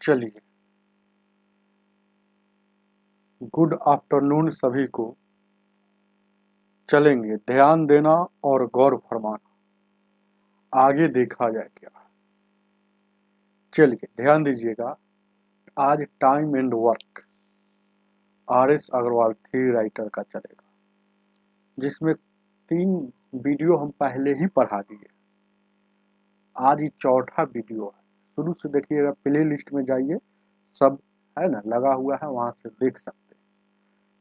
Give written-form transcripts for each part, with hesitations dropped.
चलिए, good afternoon सभी को। चलेंगे ध्यान देना और गौर फरमाना, आगे देखा जाए क्या। चलिए ध्यान दीजिएगा, आज time and work RS Agarwal three writer का चलेगा, जिसमें 3 वीडियो हम पहले ही पढ़ा दिए। आज ये चौथा वीडियो है। शुरू से देखिएगा, प्ले लिस्ट में जाइए, सब है ना लगा हुआ है, वहां से देख सकते हैं।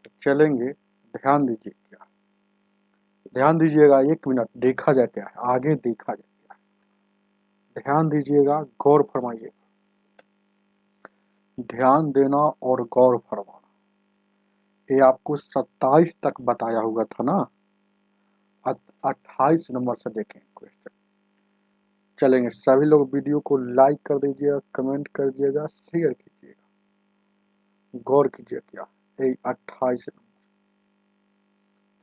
तो चलेंगे, ध्यान दीजिए क्या, ध्यान दीजिएगा, 1 मिनट, देखा जाए क्या है, आगे देखा जाए क्या है। ध्यान दीजिएगा, गौर फरमाइएगा, ध्यान देना और गौर फरमाना। ये आपको 27 तक बताया हुआ था ना, 28 नंबर से देखें क्वेश्चन। चलेंगे, सभी लोग वीडियो को लाइक कर दीजिएगा, कमेंट कर दीजिएगा, शेयर कीजिएगा, गौर कीजिए क्या, ये 28 नंबर।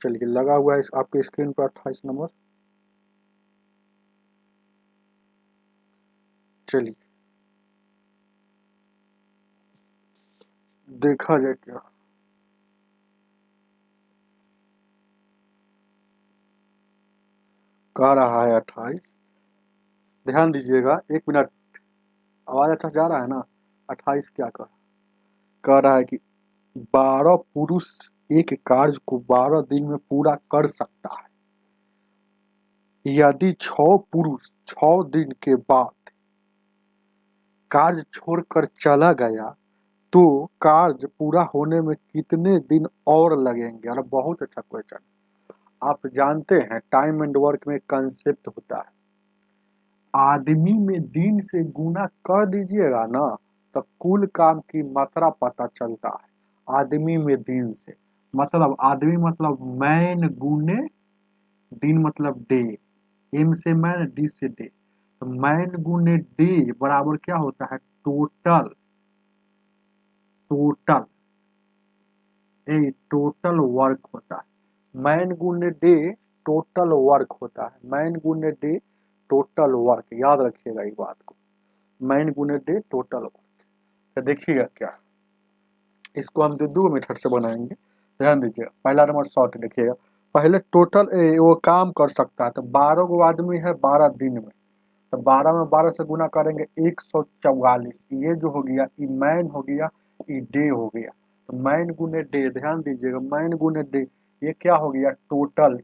चलिए, लगा हुआ है आपके स्क्रीन पर 28 नंबर। चलिए देखा जाए क्या। कह रहा है 28, ध्यान दीजिएगा, 1 मिनट, आवाज अच्छा जा रहा है ना। 28 क्या कह रहा है कि 12 पुरुष एक कार्य को 12 दिन में पूरा कर सकता है। यदि 6 पुरुष 6 दिन के बाद कार्य छोड़कर चला गया तो कार्य पूरा होने में कितने दिन और लगेंगे। और बहुत अच्छा क्वेश्चन। आप जानते हैं टाइम एंड वर्क में कंसेप्ट होता है, आदमी में दिन से गुना कर दीजिएगा ना तो कुल काम की मात्रा पता चलता है। आदमी में दिन से मतलब, आदमी मतलब मैन गुने दिन मतलब डे, एम से मैन, डी से डे, तो मैन गुने डे बराबर क्या होता है, टोटल। टोटल टोटल वर्क होता है। मैन गुने डे टोटल वर्क होता है। मैन गुने डे टोटल वर्क, याद रखिएगा इस बात को, मैन गुने डे टोटल वर्क। तो देखिएगा क्या, इसको हम दो मेथड से बनाएंगे। ध्यान दीजिएगा, पहला नंबर शॉर्ट देखिएगा। पहले टोटल वो काम कर सकता है, तो 12 गो आदमी है 12 दिन में, तो 12 में 12 से गुना करेंगे 144। ये जो हो गया, ये मैन हो गया, ये डे हो गया। तो मैन गुने डे, ध्यान दीजिएगा, मैन गुने डे, ये क्या हो गया, टोटल।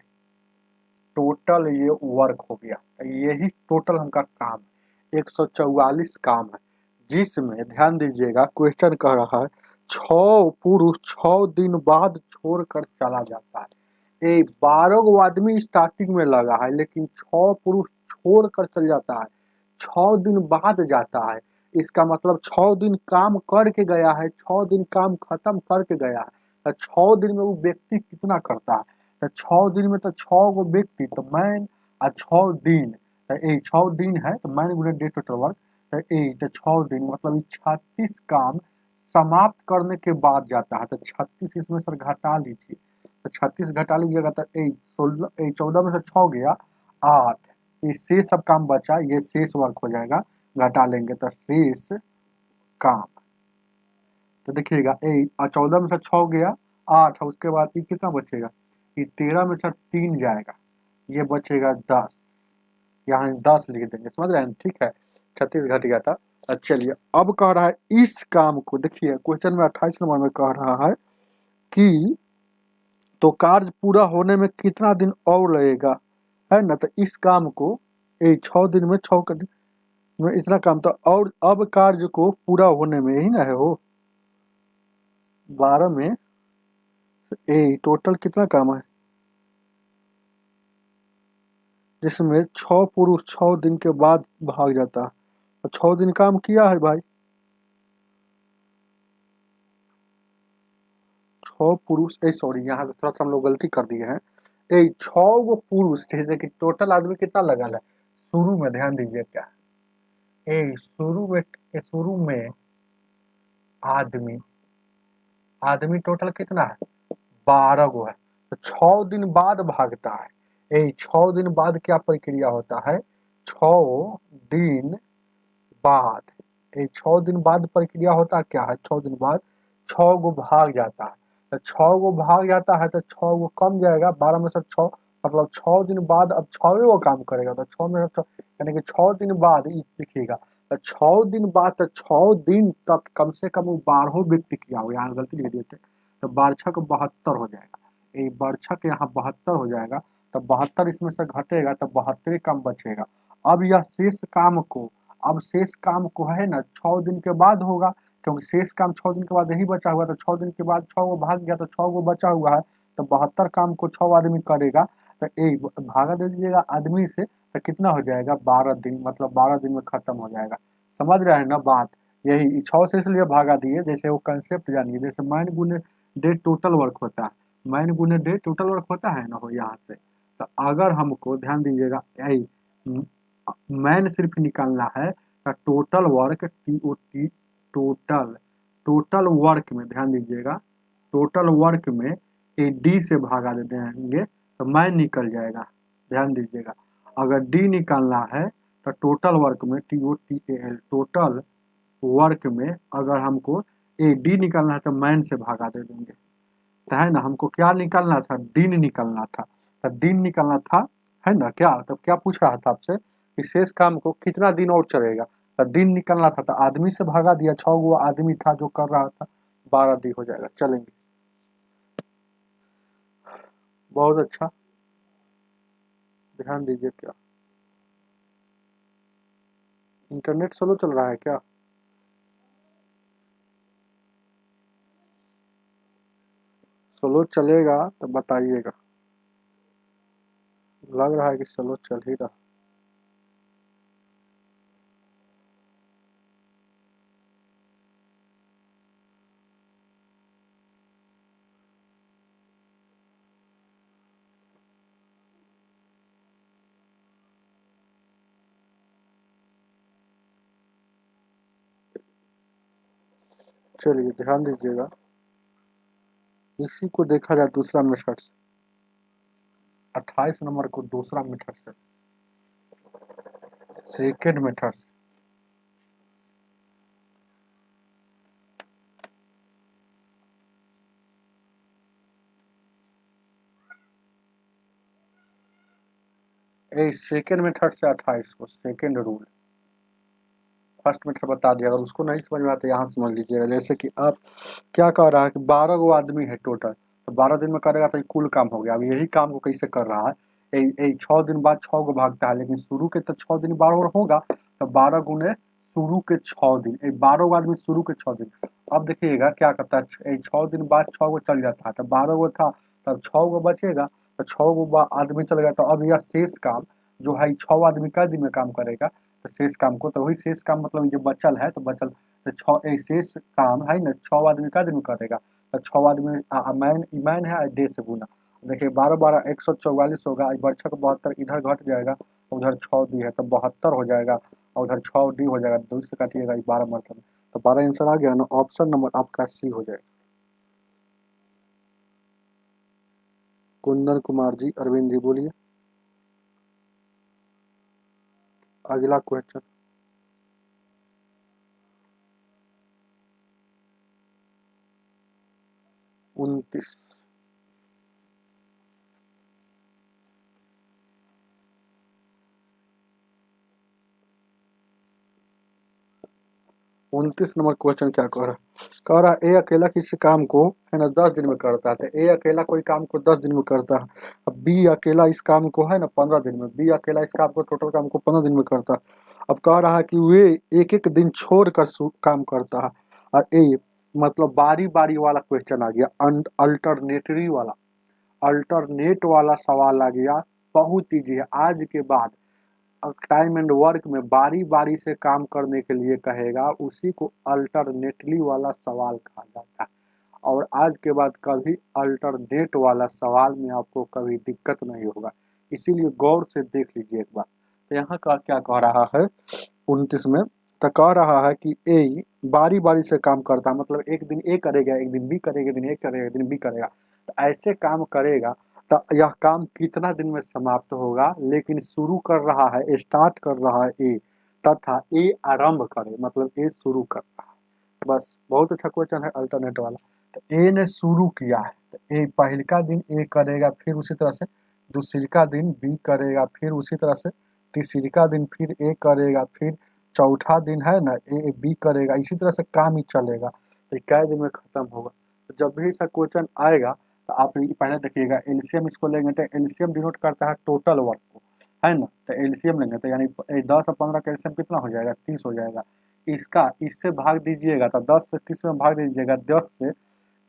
टोटल ये वर्क हो गया, यही टोटल हमका काम है, 144 काम है। जिसमें ध्यान दीजिएगा, क्वेश्चन कह रहा है 6 पुरुष 6 दिन बाद छोड़कर चला जाता है। ये 12 गो आदमी स्टार्टिंग में लगा है, लेकिन 6 पुरुष छोड़कर चल जाता है, 6 दिन बाद जाता है। इसका मतलब 6 दिन काम करके गया है, 6 दिन काम खत्म करके गया है। तो 6 दिन में वो व्यक्ति कितना करता है, तो 6 दिन में तो 6 गो व्यक्ति, तो मैन और 6 दिन, तो ये 6 दिन है, तो मैन गुने डे टोटल वर्क, तो ये तो 6 दिन मतलब 36 काम समाप्त करने के बाद जाता है। तो 36 इसमें सर घटा लीजिए, तो 36 घटा लीजिएगा तो 14 में से 6 गया 8, ये शेष सब काम बचा, ये शेष वर्क हो जाएगा, घटा लेंगे तो शेष काम। तो देखिएगा 14 में से 6 गया 8, उसके बाद ये कितना बचेगा, ये 13 में से 3 जाएगा, ये बचेगा 10, यहाँ 10 लिख देंगे, समझ रहे हैं, ठीक है। 36 घट गया था। चलिए, अब कह रहा है इस काम को, देखिए क्वेश्चन में 28 नंबर में कह रहा है कि तो कार्य पूरा होने में कितना दिन और लगेगा, है ना। तो इस काम को 6 दिन में 6 दिन में इतना काम था, और अब कार्य को पूरा होने में ही ना है वो 12 में टोटल कितना काम है, जिसमें 6 पुरुष 6 दिन के बाद भाग जाता है। तो 6 दिन काम किया है भाई, 6 पुरुष, सॉरी यहाँ थोड़ा सा हम लोग गलती कर दिए हैं। 6 गो पुरुष, जैसे कि टोटल आदमी कितना लगा है शुरू में, ध्यान दीजिए क्या, शुरू में आदमी, आदमी टोटल कितना है 12 गो है। तो 6 दिन बाद भागता है, 6 दिन बाद क्या प्रक्रिया होता है, 6 दिन बाद ये 6 दिन बाद प्रक्रिया होता क्या है, 6 दिन बाद 6 गो भाग जाता है। तो 6 गो भाग जाता है तो 6 गो कम जाएगा, 12 में से 6 मतलब 6 दिन बाद अब 6 गो काम करेगा। तो 6 में से 6 यानी कि 6 दिन बाद लिखिएगा। तो 6 दिन बाद, तो 6 दिन तक कम से कम वो 12 व्यक्ति किया हो, यहाँ गलती लिख देते तो 12×6 = 72 हो जाएगा। ये 12×6 यहाँ 72 हो जाएगा। तो 72 इसमें से घटेगा तो 72 काम बचेगा। अब यह शेष काम को, अब शेष काम को है ना 6 दिन के बाद होगा, क्योंकि शेष काम 6 दिन के बाद यही बचा हुआ। तो 6 दिन के बाद 6 गो भाग गया तो 6 गो बचा हुआ है। तो 72 काम को 6 आदमी करेगा। तो एक भागा दे दीजिएगा आदमी से, तो कितना हो जाएगा 12 दिन, मतलब 12 दिन में खत्म हो जाएगा। समझ रहे हैं ना बात, यही 6 से इसलिए भागा दिए, जैसे वो कंसेप्ट जानिए। जैसे मैन गुने डे टोटल वर्क होता है, मैन गुने डे टोटल वर्क होता है ना, हो यहाँ से। तो अगर हमको ध्यान दीजिएगा, यही मैन सिर्फ निकालना है तो total work TOT, total total work में ध्यान दीजिएगा, टोटल वर्क में डी से भागा दे देंगे तो मैन निकल जाएगा। ध्यान दीजिएगा, अगर डी निकालना है तो टोटल वर्क में TOTAL, टोटल वर्क में अगर हमको डी निकालना है तो मैन से भागा दे देंगे। तो है ना, हमको क्या निकालना था, दिन निकालना था। तो दिन निकालना था, है ना, क्या तो क्या पूछ रहा था आपसे कि शेष काम को कितना दिन और चलेगा। तो दिन निकालना था तो आदमी से भागा दिया, 6 गो आदमी था जो कर रहा था, 12 दिन हो जाएगा। चलेंगे, बहुत अच्छा, ध्यान दीजिए। क्या इंटरनेट स्लो चल रहा है क्या? स्लो चलेगा तो बताइएगा, लग रहा है कि स्लो चल ही रहा। चलिए ध्यान दीजिएगा, इसी को देखा जाए दूसरा मेथड से, 28 नंबर को दूसरा मेथड से, सेकेंड मेथड से। सेकेंड मेथड से 28 को, सेकेंड रूल। फर्स्ट मेथड बता दिया, अगर उसको नहीं समझ में आता यहाँ समझ लीजिएगा। जैसे कि आप क्या कह रहा है कि 12 गो आदमी है टोटल, तो 12 दिन में करेगा तो कुल काम हो गया। अब यही काम को कैसे कर रहा है, 6 दिन बाद 6 गो भागता है, लेकिन शुरू के तो 6 दिन 12 होगा। तो 12 गुने शुरू के 6 दिन, 12 गो आदमी शुरू के 6 दिन। अब देखिएगा क्या करता है, 6 दिन बाद 6 गो चल जाता है, तो 12 गो था तब 6 गो बचेगा। तो 6 गो आदमी चल गया, तो अब यह शेष काम जो है 6 आदमी का दिन में काम करेगा। तो शेष काम को, तो वही शेष काम मतलब जो बचल है, तो बचल तो 6 शेष काम है ना 6 आदमी का दिन करेगा। तो 6 आदमी मैन मैन है डे से गुना। देखिए 12×12 144 होगा, बरछक 72 इधर घट जाएगा, उधर 6 दी है तो 72 हो जाएगा, और उधर 6 डी हो जाएगा, 2 से काटिएगा 12 मतलब। तो 12 आंसर आ गया ना, ऑप्शन नंबर आपका सी हो जाएगा। कुंदन कुमार जी, अरविंद जी बोलिए अगला क्वेश्चन। 29 29 नंबर क्वेश्चन क्या कह रहा है, ए अकेला किसी काम को है ना 10 दिन में करता है। तो ए अकेला कोई काम को 10 दिन में करता है। अब बी अकेला इस काम को है ना 15 दिन में, बी अकेला इस काम को टोटल काम को 15 दिन में करता है। अब कह रहा है कि वे एक एक दिन छोड़ कर काम करता है। और ए मतलब बारी बारी वाला क्वेश्चन आ गया, अल्टरनेटरी वाला, अल्टरनेट वाला सवाल आ गया। बहुत ईजी है, आज के बाद टाइम एंड वर्क में बारी बारी से काम करने के लिए कहेगा, उसी को अल्टरनेटली वाला सवाल कहा जाता है। और आज के बाद कभी अल्टरनेट वाला सवाल में आपको कभी दिक्कत नहीं होगा, इसीलिए गौर से देख लीजिए एक बार। तो यहाँ का क्या कह रहा है 29 में, तो कह रहा है कि ए बारी बारी से काम करता है, मतलब एक दिन ए करेगा, एक दिन बी करेगा, एक दिन ए करेगा, एक दिन बी करेगा। तो ऐसे काम करेगा तो यह काम कितना दिन में समाप्त होगा, लेकिन शुरू कर रहा है, स्टार्ट कर रहा है ए, तथा ए आरंभ करे, मतलब ए शुरू कर रहा है। बस बहुत अच्छा क्वेश्चन है अल्टरनेट वाला। तो ए ने शुरू किया है तो ए पहल का दिन ए करेगा, फिर उसी तरह से दूसरी का दिन बी करेगा, फिर उसी तरह से तीसरी का दिन फिर ए करेगा, फिर चौथा दिन है ना ए बी करेगा, इसी तरह से काम ही चलेगा। तो इक्कीस दिन में खत्म होगा। तो जब भी ऐसा क्वेश्चन आएगा तो आप पहले देखिएगा एलसीएम इसको लेंगे तो एलसीएम डिनोट करता है टोटल वर्क को, है ना। तो एलसीएम लेंगे तो यानी 10 और 15 का एलसीएम कितना हो जाएगा, 30 हो जाएगा। इसका इससे भाग दीजिएगा तो 10 से 30 में भाग दीजिएगा, 10 से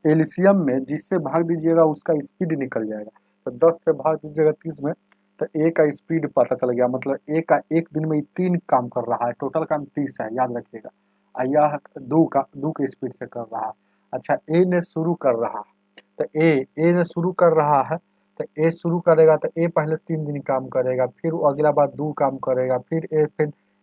एलसीएम में जिससे भाग दीजिएगा उसका स्पीड निकल जाएगा। तो 10 से भाग दीजिएगा 30 में तो ए का स्पीड पता चल गया, मतलब ए का एक दिन में 3 काम कर रहा है, टोटल काम 30 है, याद रखिएगा। यह दो के स्पीड से कर रहा है। अच्छा ए ने शुरू कर रहा है तो ए ने शुरू कर रहा है तो ए शुरू करेगा तो ए पहले 3 दिन काम करेगा, फिर अगला बार 2 काम करेगा, फिर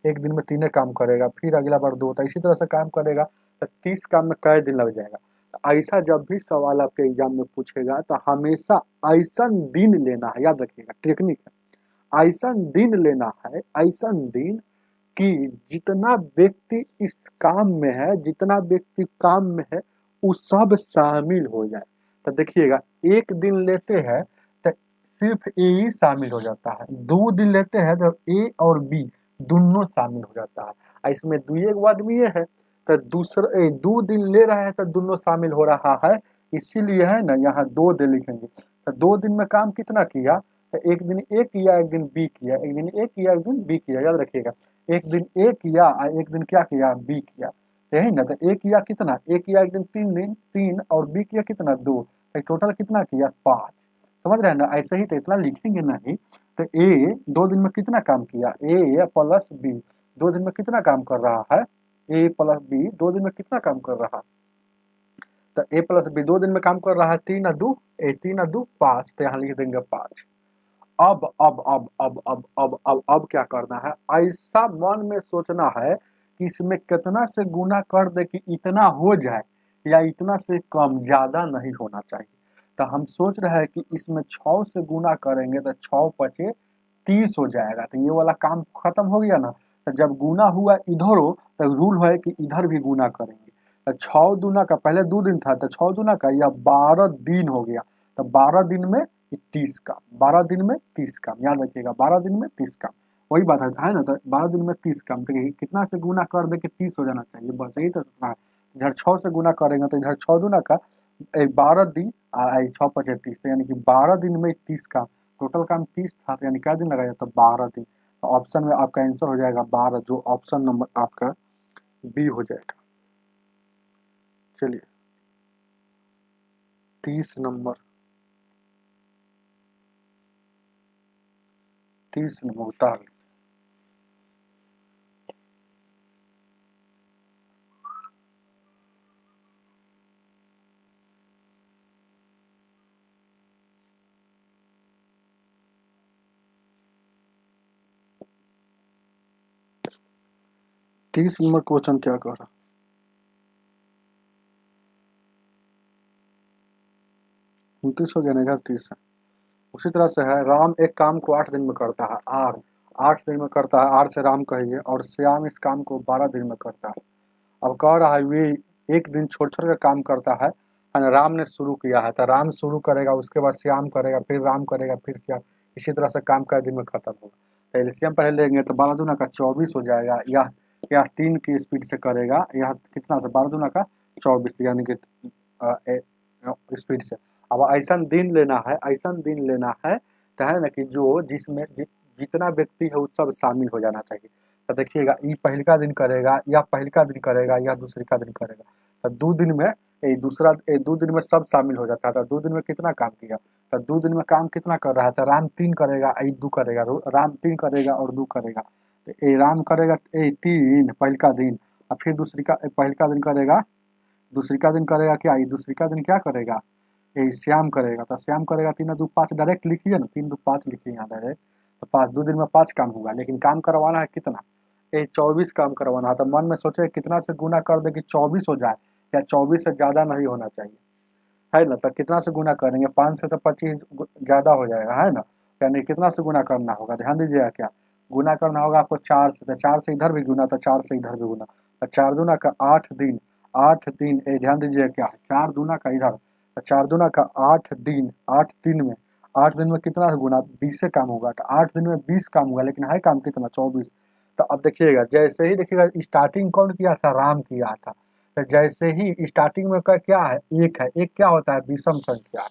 एक दिन में 3 काम करेगा, फिर अगला बार 2, तो इसी तरह से काम करेगा। तो 30 काम में कै दिन लग जाएगा। तो ऐसा जब भी सवाल आपके एग्जाम में पूछेगा तो हमेशा ऐसा दिन लेना है, याद रखिएगा टेक्निक है, ऐसा दिन लेना है, ऐसा दिन कि जितना व्यक्ति इस काम में है, जितना व्यक्ति काम में है वो सब शामिल हो जाए। तो देखिएगा एक दिन लेते हैं तो सिर्फ ए ही शामिल हो जाता है, 2 दिन लेते हैं तो ए और बी दोनों शामिल हो जाता है। इसमें दुई एक आदमी ये है तो दूसरा 2 दिन ले रहा है तो दोनों शामिल हो रहा है, इसीलिए है ना यहाँ 2 दिन लिखेंगे। तो 2 दिन में काम कितना किया, तो एक दिन ए किया, एक दिन बी किया, एक दिन ए किया, एक दिन बी किया, याद रखिएगा। एक दिन ए किया और एक दिन क्या किया, बी किया, यही ना। तो ए किया कितना, ए किया एक दिन 3 दिन 3 और बी किया कितना 2, तो टोटल कितना किया 5। समझ रहे हैं ना, ऐसे ही तो इतना लिखेंगे नहीं। तो ए 2 दिन में कितना काम किया, ए प्लस बी 2 दिन में कितना काम कर रहा है, ए प्लस बी 2 दिन में कितना काम कर रहा है, तो ए प्लस बी 2 दिन में काम कर रहा है, 3 और 2 3 और 2 5, तो यहाँ लिख देंगे 5। अब क्या करना है, ऐसा मन में सोचना है कि इसमें कितना से गुना कर दे कि इतना हो जाए, या इतना से कम, ज्यादा नहीं होना चाहिए। तो हम सोच रहे हैं कि इसमें 6 से गुना करेंगे तो 6 पचे 30 हो जाएगा, तो ये वाला काम खत्म हो गया ना। तो जब गुना हुआ इधर हो तो रूल है कि इधर भी गुना करेंगे। तो 6 दूना का पहले 2 दिन था तो 6 दूना का यह 12 दिन हो गया। तो 12 दिन में 30 काम, 12 दिन में 30 काम, याद रखिएगा 12 दिन में 30 काम, वही बात है ना। तो 12 दिन में 30 काम, तो कितना से गुना कर दे कि 30 हो जाना चाहिए, बस यही तो सोचना है। इधर 6 से गुना करेंगे तो इधर 6 दूना का 12 दिन 6 पचे 30, तो यानी कि 12 दिन में 30 काम, टोटल काम 30 था तो यानी क्या दिन लगाया तो 12 दिन। तो ऑप्शन में आपका आंसर हो जाएगा 12, जो ऑप्शन नंबर आपका बी हो जाएगा। चलिए 30 नंबर 30 नंबर उतार ली। तीस नंबर क्वेश्चन क्या कर रहा, 29 हो गया ना, इधर 30 है। उसी तरह से है, राम एक काम को 8 दिन में करता है, आर 8 दिन में करता है, आर से राम कहिए, और श्याम इस काम को 12 दिन में करता है। अब कह रहा है वे एक दिन छोड़ छोड़ कर काम करता है ना, राम ने शुरू किया है तो राम शुरू करेगा, उसके बाद श्याम करेगा, फिर राम करेगा, फिर श्याम, इसी तरह से काम का दिन में खत्म होगा। तो एलसीएम पहले लेंगे तो 12 दूना का 24 हो जाएगा, यह 3 की स्पीड से करेगा, यह कितना से 12 दूना का 24, यानी कि स्पीड से। अब ऐसा दिन लेना है, ऐसा दिन लेना है तो है ना कि जो जिसमें जितना व्यक्ति है वो सब शामिल हो जाना चाहिए। तो देखिएगा ये पहल का दिन करेगा, या पहल का दिन करेगा, या दूसरे का दिन करेगा। तो 2 दिन में 2 दिन में सब शामिल हो जाता है। तो 2 दिन में कितना काम किया, तो 2 दिन में काम कितना कर रहा है, तो राम 3 करेगा, 2 करेगा, राम 3 करेगा और 2 करेगा। तो राम करेगा 3 पहल का दिन, और फिर दूसरी का पहल का दिन करेगा, दूसरी का दिन करेगा क्या, ये दूसरी का दिन क्या करेगा, ये श्याम करेगा। तो श्याम करेगा 3 और 2 5, डायरेक्ट लिखिए ना, 3 2 5 लिखिए यहाँ डायरेक्ट। तो 5 2 दिन में 5 काम होगा, लेकिन काम करवाना है कितना, 24 काम करवाना है। तो मन में सोचे कितना से गुना कर दे कि 24 हो जाए, या 24 से ज़्यादा नहीं होना चाहिए, है ना। तो कितना से गुना करेंगे, 5 से तो 25 ज़्यादा हो जाएगा, है ना। यानी कितना से गुना करना होगा, ध्यान दीजिएगा क्या, गुना करना होगा आपको 4 से, तो 4 से इधर भी गुना, तो 4 से इधर भी गुना, तो 4 दूना का 8 दिन, 8 दिन, ध्यान दीजिए क्या है, 4 दूना का इधर, तो 4 दूना का 8 दिन, 8 दिन में, 8 दिन में कितना गुना, 20 से काम होगा, तो 8 दिन में 20 काम हुआ, लेकिन है काम कितना, 24। तो अब देखिएगा, जैसे ही देखिएगा स्टार्टिंग कौन किया था, राम किया था, तो जैसे ही स्टार्टिंग में क्या है, एक है, एक क्या होता है, विषम संख्या।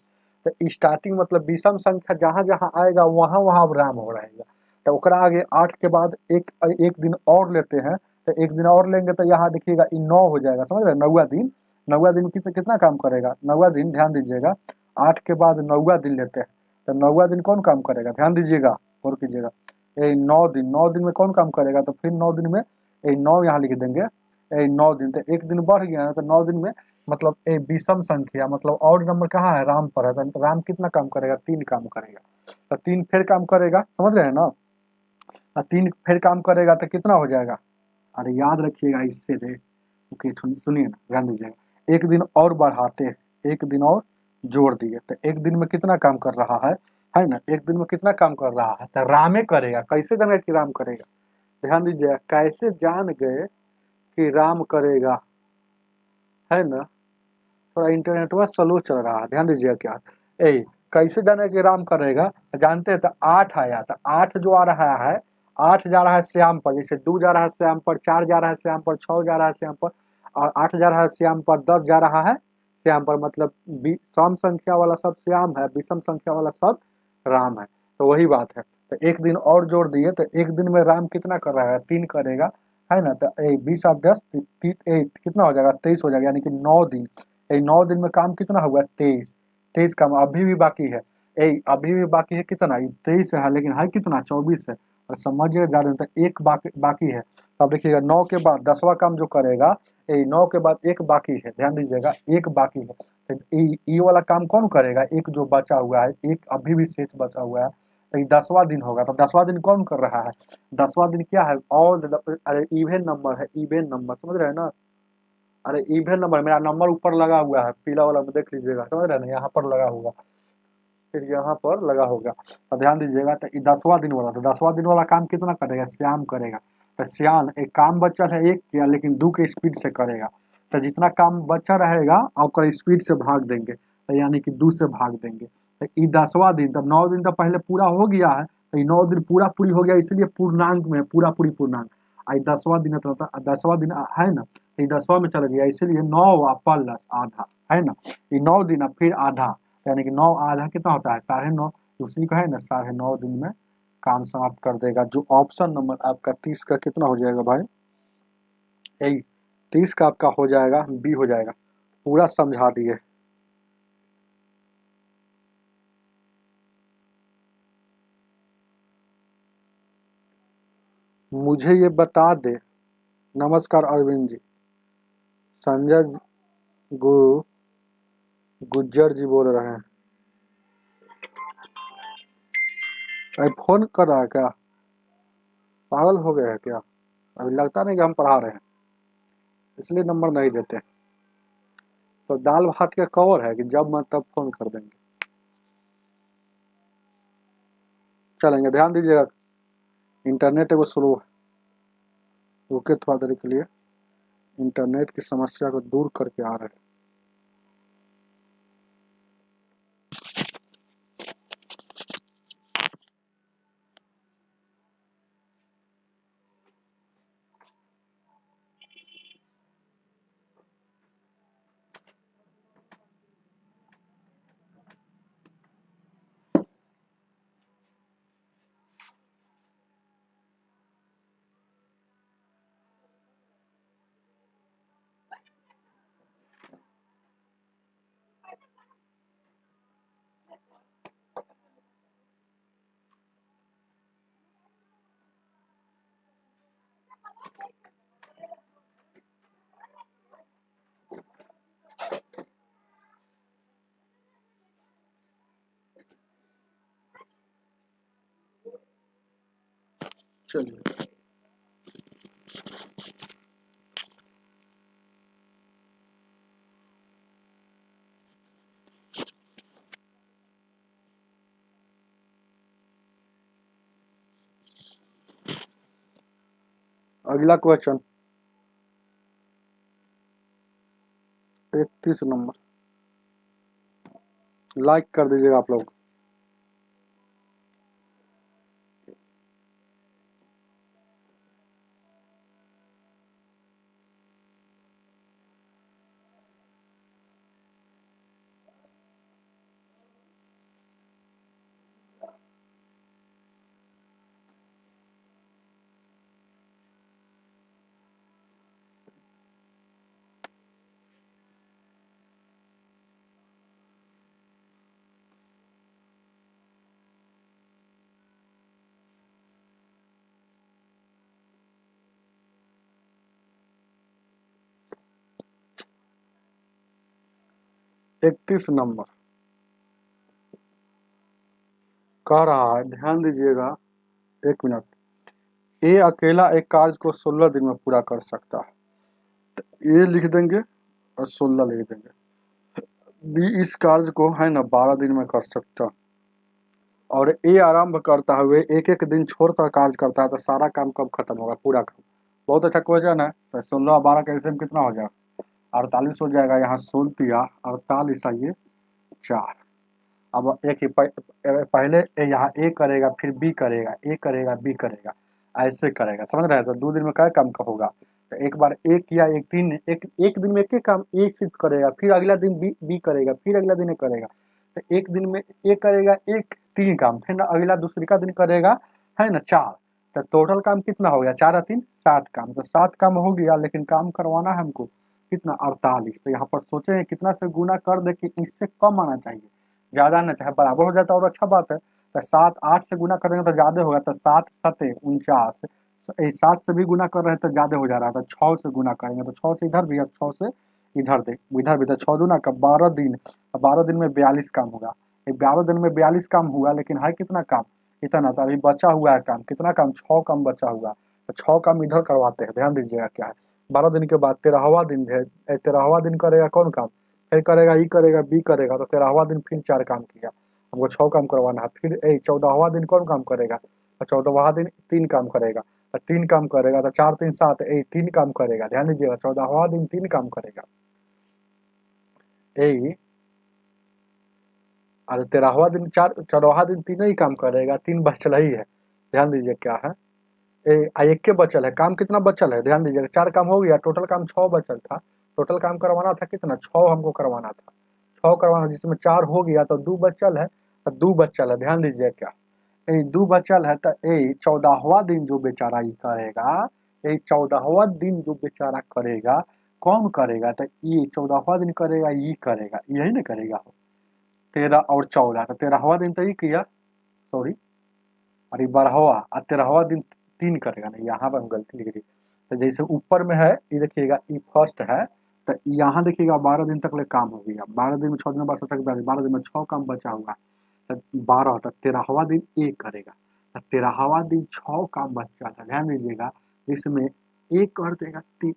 तो स्टार्टिंग मतलब विषम संख्या जहाँ जहाँ आएगा वहाँ वहाँ अब राम हो रहेगा। तो ओकरा आगे 8 के बाद एक एक दिन और लेते हैं, तो एक दिन और लेंगे तो यहाँ देखिएगा 9 हो जाएगा, समझ रहे, 9वां दिन, 9वां दिन कितना काम करेगा, 9वां दिन ध्यान दीजिएगा, 8 के बाद 9वां दिन लेते हैं, तो 9वां दिन कौन काम करेगा, ध्यान दीजिएगा और कीजिएगा, ये 9 दिन, 9 दिन में कौन काम करेगा, तो फिर 9 दिन में ये 9 यहाँ लिख देंगे, ये 9 दिन, तो एक दिन बढ़ गया ना, तो 9 दिन में मतलब ये विषम संख्या, मतलब और नंबर कहाँ है, राम पर है, तो राम कितना काम करेगा, 3 काम करेगा, तो 3 फिर काम करेगा, समझ रहे हैं ना, 3 फिर काम करेगा तो कितना हो जाएगा, अरे याद रखिएगा इससे थे, ओके सुनिए ना, ध्यान दीजिएगा, एक दिन और बढ़ाते हैं, एक दिन और जोड़ दिए, तो एक दिन में कितना काम कर रहा है ना, एक दिन में कितना काम कर रहा है, तो रामे करेगा, कैसे जान गए कि राम करेगा, ध्यान दीजिएगा, कैसे जान गए कि राम करेगा, है ना, थोड़ा इंटरनेट में स्लो चल रहा है, ध्यान दीजिएगा क्या, ए कैसे जाने कि राम करेगा, जानते हैं, तो 8 आया, तो 8 जो आ रहा है, 8 जा रहा है श्याम पर, जैसे 2 जा रहा है श्याम पर, 4 जा रहा है श्याम पर, 6 जा रहा है श्याम पर, और 8 जा रहा है श्याम पर, 10 जा रहा है श्याम पर, मतलब सम संख्या वाला सब श्याम है, विषम संख्या वाला सब राम है, तो वही बात है, तो एक दिन और जोड़ दिए, तो एक दिन में राम कितना कर रहा है, 3 करेगा, है ना, तो 20 और 10 कितना हो जाएगा, 23 हो जाएगा, यानी कि 9 दिन, 9 दिन में काम कितना हुआ, 23, 23 काम अभी भी बाकी है, अभी भी बाकी है कितना, 23 है, लेकिन है कितना, 24 है, और समझिए जा रहे हैं, तो एक बाकी बाकी है, तो अब देखिएगा 9 के बाद 10वां काम जो करेगा, 9 के बाद एक बाकी है, ध्यान दीजिएगा एक बाकी है, तो ये वाला काम कौन करेगा, एक जो बचा हुआ है, एक अभी भी शेष बचा हुआ है, तो ये 10वां दिन होगा, तो 10वां दिन कौन कर रहा है, 10वां दिन क्या है, और अरे इवेन नंबर है, इवेन नंबर, समझ रहे हैं ना, अरे इवेन नंबर, मेरा नंबर ऊपर लगा हुआ है पीला वाला में, देख लीजिएगा, समझ रहे हैं ना, यहाँ पर लगा होगा, फिर यहाँ पर लगा होगा, तो ध्यान दीजिएगा, तो 10वां दिन वाला, तो 10वां दिन वाला काम कितना करेगा, श्याम करेगा, तो श्याम एक काम बचा है एक किया, लेकिन 2 के स्पीड से करेगा, तो जितना काम बचा रहेगा और स्पीड से भाग देंगे, तो यानी कि 2 से भाग देंगे, तो ये 10वां दिन, तो 9 दिन तो पहले पूरा हो गया है, तो ये 9 दिन पूरा पूरी हो गया, इसलिए पूर्णांक में पूरा पूरी पूर्णांक, आई 10वां दिन तो 10वां दिन है ना, तो ये 10वां में चला गया, इसलिए 9 प्लस आधा, है ना, ये 9 दिन फिर आधा, यानी कि 9 आधा कितना होता है, 9.5, उसी का है ना, 9.5 दिन में काम समाप्त कर देगा, जो ऑप्शन नंबर आपका 30 का कितना हो जाएगा भाई, यही 30 का आपका हो जाएगा, बी हो जाएगा, पूरा समझा दिए। मुझे ये बता दे, नमस्कार अरविंद जी, संजय गु गुज्जर जी बोल रहे हैं, भाई फोन कर रहा है क्या, पागल हो गया है क्या, अभी लगता नहीं कि हम पढ़ा रहे हैं, इसलिए नंबर नहीं देते, तो दाल भात का कवर है कि जब मैं तब फोन कर देंगे, चलेंगे, ध्यान दीजिएगा, इंटरनेट एगो स्लो है, रुके थोड़ा देर के लिए, इंटरनेट की समस्या को दूर करके आ रहे हैं। चलिए, अगला क्वेश्चन 31 नंबर, लाइक कर दीजिएगा आप लोग। इकतीस नंबर कह रहा है, ध्यान दीजिएगा, 1 मिनट। ए अकेला एक कार्य को 16 दिन में पूरा कर सकता है, तो ए लिख देंगे और 16 लिख देंगे। बी इस कार्य को है ना 12 दिन में कर सकता, और ए आरंभ करता हुए एक एक दिन छोड़कर कार्य करता है, तो सारा काम कब खत्म होगा, पूरा काम। बहुत अच्छा क्वेश्चन है। तो 16 और 12 का एल्सियम कितना हो जाएगा, 48 हो जाएगा। यहाँ 16 48 आइए 4। अब एक ही पहले यहाँ ए करेगा, फिर बी करेगा, ए करेगा, बी करेगा, ऐसे करेगा, समझ रहे हैं। तो 2 दिन में क्या काम का होगा, तो एक बार ए किया, एक दिन में एक ही काम एक सिर्फ करेगा, फिर अगला दिन बी करेगा, फिर अगला दिन ए करेगा। तो एक दिन में ए करेगा, एक 3 काम, फिर ना अगला दूसरी का दिन करेगा, है ना 4। तो टोटल काम कितना हो गया, 4 और 3 7 काम। तो 7 काम हो गया, लेकिन काम करवाना है हमको कितना, 48। तो यहाँ पर सोचे कितना से गुना कर दे कि इससे कम आना चाहिए, ज्यादा ना चाहे बराबर हो जाता और अच्छा बात है। तो 7 8 से गुना करेंगे तो ज्यादा होगा, तो 7 7 49, 7 से भी गुना कर रहे हैं तो ज्यादा हो जा रहा था। 6 से गुना करेंगे तो 6 से इधर भी है, 6 से इधर दे, इधर भी। तो 6 दूना का 12 दिन, 12 दिन में 42 काम होगा। 12 दिन में 42 काम हुआ, लेकिन है कितना काम, इतना। तो अभी बचा हुआ है काम, कितना काम, 6 काम बचा हुआ। तो 6 काम इधर करवाते हैं, ध्यान दीजिएगा क्या है। 12 दिन के बाद 13वां दिन है, 13वां दिन करेगा कौन काम, फिर करेगा ई करेगा बी करेगा। तो 13वां दिन फिर 4 काम किया, हमको 6 काम करवाना है। फिर 14वां दिन कौन काम करेगा, और 14वां दिन 3 काम करेगा, तो 3 काम करेगा। तो 4 3 7 3 काम करेगा, ध्यान दीजिएगा। 14वां दिन 3 काम करेगा, और 13वां दिन 14वां दिन 3 ही काम करेगा, 3 बचल ही है। ध्यान दीजिए क्या है, एक के बचल है, काम कितना बचल है, ध्यान दीजिएगा। 4 काम हो गया, टोटल काम 6 बचल था। टोटल काम करवाना था कितना, 6 हमको करवाना था, 6 करवाना, जिसमें 4 हो गया तो 2 बचल है, तो 2 बचल है। ध्यान दीजिए क्या, 2 बचल है। तो 14वां दिन जो बेचारा ये करेगा, 14वां दिन जो बेचारा करेगा, कौन करेगा, तो ये 14वां दिन करेगा, ये करेगा, यही ना करेगा। 13 और 14, तो 13वां दिन तो ये किया, सॉरी, और ये 12वां और 13वां दिन 3 करेगा ना, यहाँ पर हम गलती लिख दी। तो जैसे ऊपर में है ये देखिएगा, ये फर्स्ट है, तो यहाँ देखिएगा 12 दिन तक ले काम हो गया। 12 दिन में 6 दिन 12 दिन में 6 काम बचा हुआ, तो 12, तो 13वां दिन एक करेगा, तो 13वां दिन 6 काम बचा था, ध्यान दीजिएगा। जिसमें एक कर देगा 3,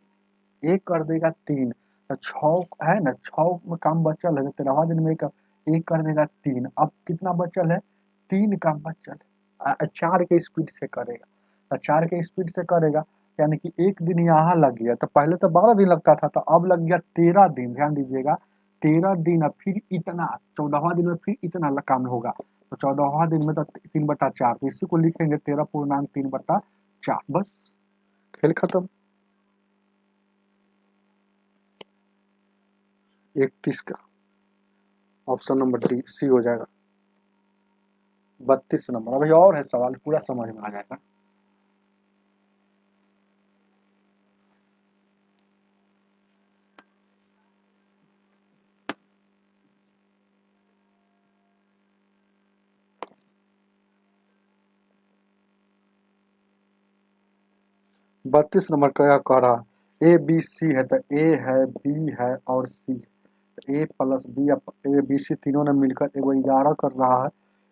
एक कर देगा 3, तो 6 है ना, 6 में काम बचल है। तो 13वां दिन में एक कर देगा 3, अब कितना बचल है, 3 काम बचल है। 4 के स्पीड से करेगा, तो 4 के स्पीड से करेगा, यानी कि एक दिन यहाँ लग गया। तो पहले तो 12 दिन लगता था, तो अब लग गया 13 दिन, ध्यान दीजिएगा। 13 दिन, अब फिर इतना 14वां दिन में फिर इतना काम होगा। तो 14वां दिन में तो 3/4, तो इसी को लिखेंगे 13.3/4, बस खेल खत्म। 31 का ऑप्शन नंबर डी सी हो जाएगा। 32 नंबर, अभी और है सवाल, पूरा समझ में आ जाएगा। बत्तीस नंबर क्या कह रहा, ए बी सी है, तो ए है, बी है और सी है। A plus B, A B C तीनों ने मिलकर एगो 11 कर रहा है,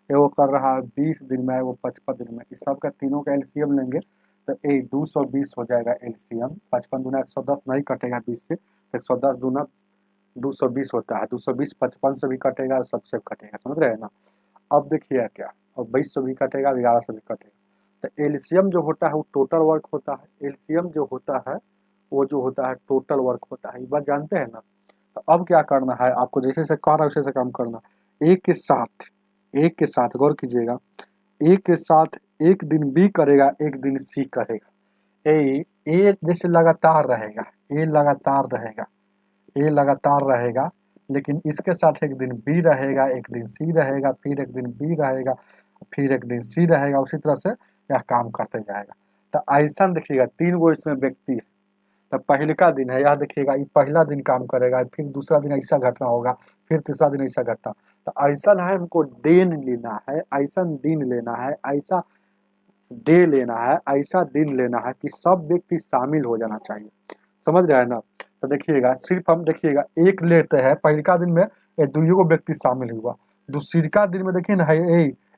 एगो कर रहा है 20 दिन में, एगो 55 दिन में। इस सब का तीनों का एलसीएम लेंगे तो 220 हो जाएगा एलसीएम। 55 दूना 110 नहीं कटेगा 20 से, तो 110 दूना 220 होता है। 220 55 से भी कटेगा, सबसे कटेगा, समझ रहे हैं ना। अब देखिए क्या, अब 22 से भी कटेगा, 11 से भी कटेगा। तो एलसीएम जो होता है वो टोटल वर्क होता है, एलसीएम जो होता है वो जो होता है टोटल वर्क होता है, ये बात जानते हैं ना। तो अब क्या करना है आपको, जैसे जैसे कह रहा है वैसे वैसे काम करना। एक के साथ गौर कीजिएगा, एक के साथ एक दिन बी करेगा, एक दिन सी करेगा। ए जैसे लगातार रहेगा, ए लगातार रहेगा, ए लगातार रहेगा, लेकिन इसके साथ एक दिन बी रहेगा, एक दिन सी रहेगा, फिर एक दिन बी रहेगा, फिर एक दिन सी रहेगा, उसी तरह से यह काम करते जाएगा। तो ऐसा देखिएगा 3 गो इसमें व्यक्ति है। तो पहले का दिन है, यह देखिएगा ये पहला दिन काम करेगा, फिर दूसरा दिन ऐसा घटना होगा, फिर तीसरा दिन ऐसा घटना। तो ऐसा है हमको दिन लेना है, ऐसा दिन लेना है, ऐसा डे लेना है, ऐसा दिन लेना है कि सब व्यक्ति शामिल हो जाना चाहिए। समझ रहे हैं ना। तो देखिएगा सिर्फ हम देखिएगा एक लेते हैं, पहलका दिन में ये दुइयो को व्यक्ति शामिल हुआ, दूसरी दिन में देखिए ना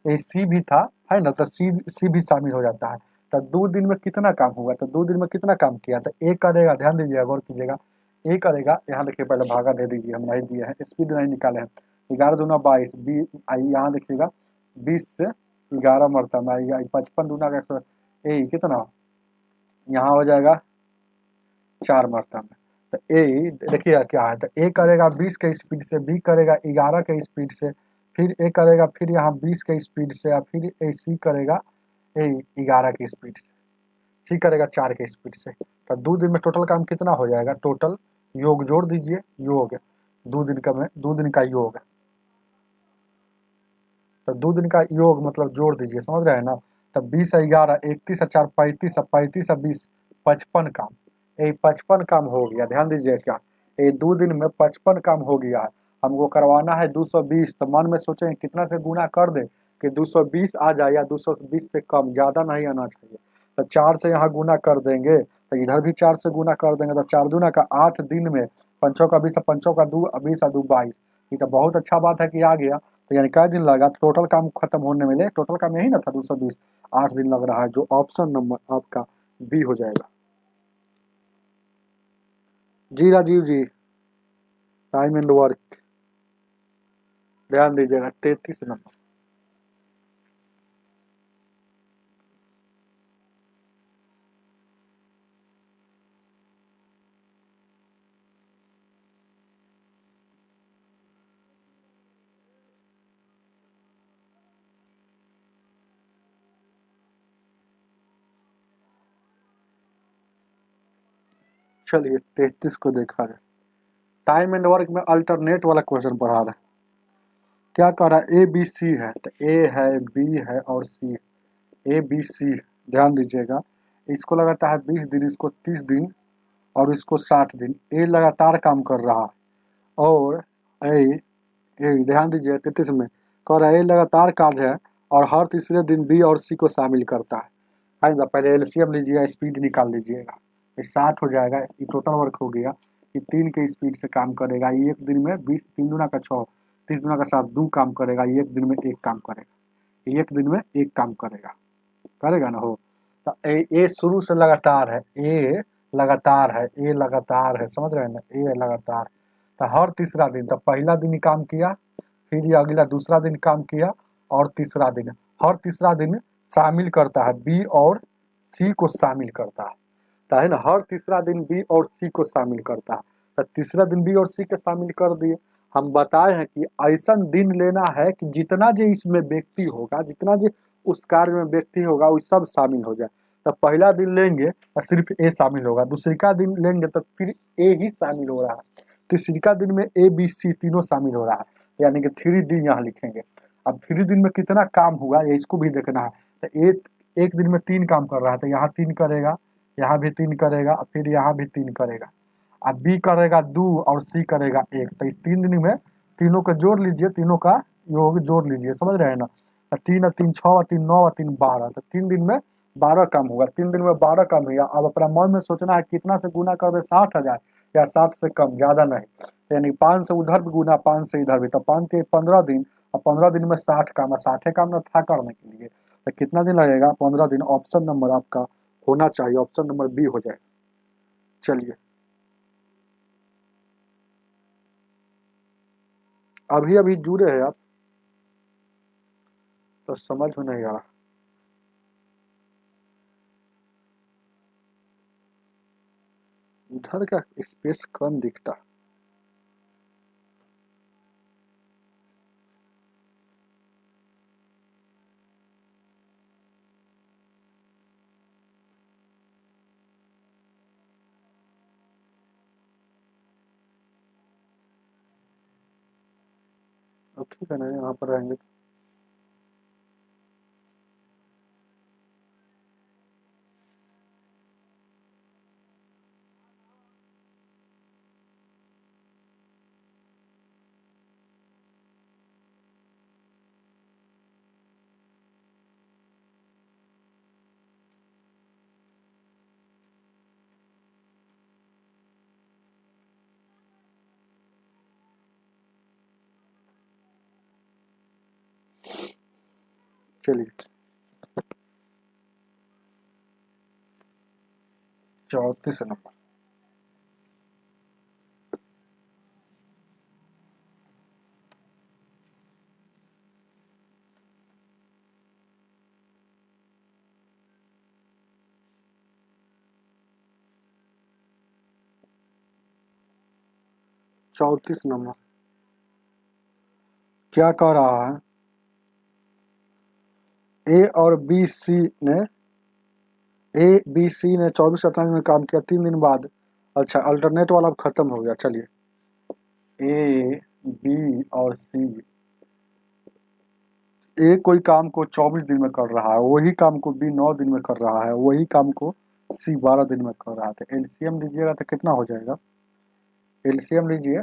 ए सी भी था, है ना, तो सी भी शामिल हो जाता है। तो 2 दिन में कितना काम हुआ, तो 2 दिन में कितना काम किया, तो ए करेगा, ध्यान दीजिएगा, गौर कीजिएगा, ए करेगा, यहाँ देखिए पहले भागा दे दीजिए, हम नहीं दिए हैं, स्पीड नहीं निकाले हैं। 11 दूना 22, यहाँ देखिएगा 20 से 11 मरतब आएगा, 55 दूना का 100, कितना यहाँ हो जाएगा 4 मरतब। तो ए देखिए क्या है, तो ए करेगा 20 के स्पीड से, बी करेगा 11 के स्पीड से, फिर ए करेगा फिर यहाँ 20 के स्पीड से, या फिर ए सी करेगा 11 के स्पीड से, सी करेगा 4 के स्पीड से। तो 2 दिन में टोटल काम कितना हो जाएगा, टोटल योग जोड़ दीजिए, योग 2 दिन का योग, तो 2 दिन का योग मतलब जोड़ दीजिए, समझ रहे हैं ना। तब 20 है 11, 31 है 4, 35 है, 35 है 20, 55 काम, ये 55 काम हो गया। ध्यान दीजिए क्या, ये 2 दिन में 55 काम हो गया है। हमको करवाना है 220, तो मन में सोचें कितना से गुना कर दे कि 220 आ जाए, या 220 से कम, ज़्यादा नहीं आना चाहिए। तो 4 से यहाँ गुना कर देंगे, तो इधर भी 4 से गुना कर देंगे, तो 4 दूना का 8 दिन में, पंचों का 20, पंचों का 2, 20 2 22। ये तो बहुत अच्छा बात है कि आ गया। तो यानी क्या दिन लगा टोटल काम खत्म होने में, टोटल काम यही ना था 220, 8 दिन लग रहा है, जो ऑप्शन नंबर आपका बी हो जाएगा। जी राजीव जी, टाइम एंड वर्क ध्यान दीजिएगा, 33 नंबर। चलिए 33 को देखा जाए। टाइम एंड वर्क में अल्टरनेट वाला क्वेश्चन पढ़ा रहा है। क्या कह रहा है, ए बी सी है, तो ए है, बी है और सी है, ए बी सी। ध्यान दीजिएगा, इसको लगाता है 20 दिन, इसको 30 दिन, और इसको 60 दिन। ए लगातार काम कर रहा है, और ए ध्यान दीजिए 33 में कह रहा है ए लगातार कार्य है, और हर तीसरे दिन बी और सी को शामिल करता है ना। पहले एलसीएम लीजिएगा, स्पीड निकाल लीजिएगा, ये 60 हो जाएगा, ये टोटल वर्क हो गया। ये 3 के स्पीड से काम करेगा, ये एक दिन में 20, 3 दूना का 6, 30 दूना का 7, 2 काम करेगा, ये एक दिन में 1 काम करेगा, ये एक दिन में 1 काम करेगा, करेगा ना हो। तो ए शुरू से लगातार है, ए लगातार है, ए लगातार है, समझ रहे हैं ना, ए लगातार। तो हर तीसरा दिन, तो पहला दिन ही काम किया, फिर ये अगला दूसरा दिन काम किया, और तीसरा दिन, हर तीसरा दिन शामिल करता है, बी और सी को शामिल करता है ना, हर तीसरा दिन बी और सी को शामिल करता है। तो तीसरा दिन बी और सी के शामिल कर दिए। हम बताए हैं कि ऐसा दिन लेना है कि जितना जो इसमें व्यक्ति होगा, जितना जो उस कार्य में व्यक्ति होगा, वो सब शामिल हो जाए। तो पहला दिन लेंगे तो सिर्फ ए शामिल होगा, दूसरी का दिन लेंगे तो फिर ए ही शामिल हो रहा है, तीसरी का दिन में ए बी सी तीनों शामिल हो रहा है, यानी कि 3D यहाँ लिखेंगे। अब 3 दिन में कितना काम हुआ ये इसको भी देखना है। तो एक दिन में 3 काम कर रहा है, तो यहाँ 3 करेगा, यहाँ भी 3 करेगा, फिर यहाँ भी 3 करेगा। अब बी करेगा 2 और सी करेगा 1। तो इस 3 दिन में तीनों को जोड़ लीजिए, तीनों का योग जोड़ लीजिए, समझ रहे हैं ना। 3 और 3 6 और 3 9 और 3 12, तो 3 दिन में 12 काम होगा, 3 दिन में 12 काम हुआ। अब अपना मन में सोचना है कितना से गुना कर दे, 60,000 या 60 से कम, ज्यादा नहीं। यानी 5 से उधर भी गुना, 5 से इधर भी, तो 5 से 15 दिन, और 15 दिन में 60 काम, और 60 काम न था करने के लिए, तो कितना दिन लगेगा, 15 दिन। ऑप्शन नंबर आपका होना चाहिए, ऑप्शन नंबर बी हो जाए। चलिए अभी अभी जुड़े हैं आप, तो समझ में नहीं आ रहा। इधर का स्पेस कम दिखता है। अब ठीक है ना, यहाँ पर रहेंगे। 34 नंबर। 34 नंबर क्या कह रहा है? ए बी सी ने 24 शतरंज में काम किया 3 दिन बाद। अच्छा, अल्टरनेट वाला अब खत्म हो गया। चलिए, ए बी और सी, ए कोई काम को 24 दिन में कर रहा है, वही काम को बी 9 दिन में कर रहा है, वही काम को सी 12 दिन में कर रहा था। एलसीएम लीजिएगा तो कितना हो जाएगा? एलसीएम लीजिए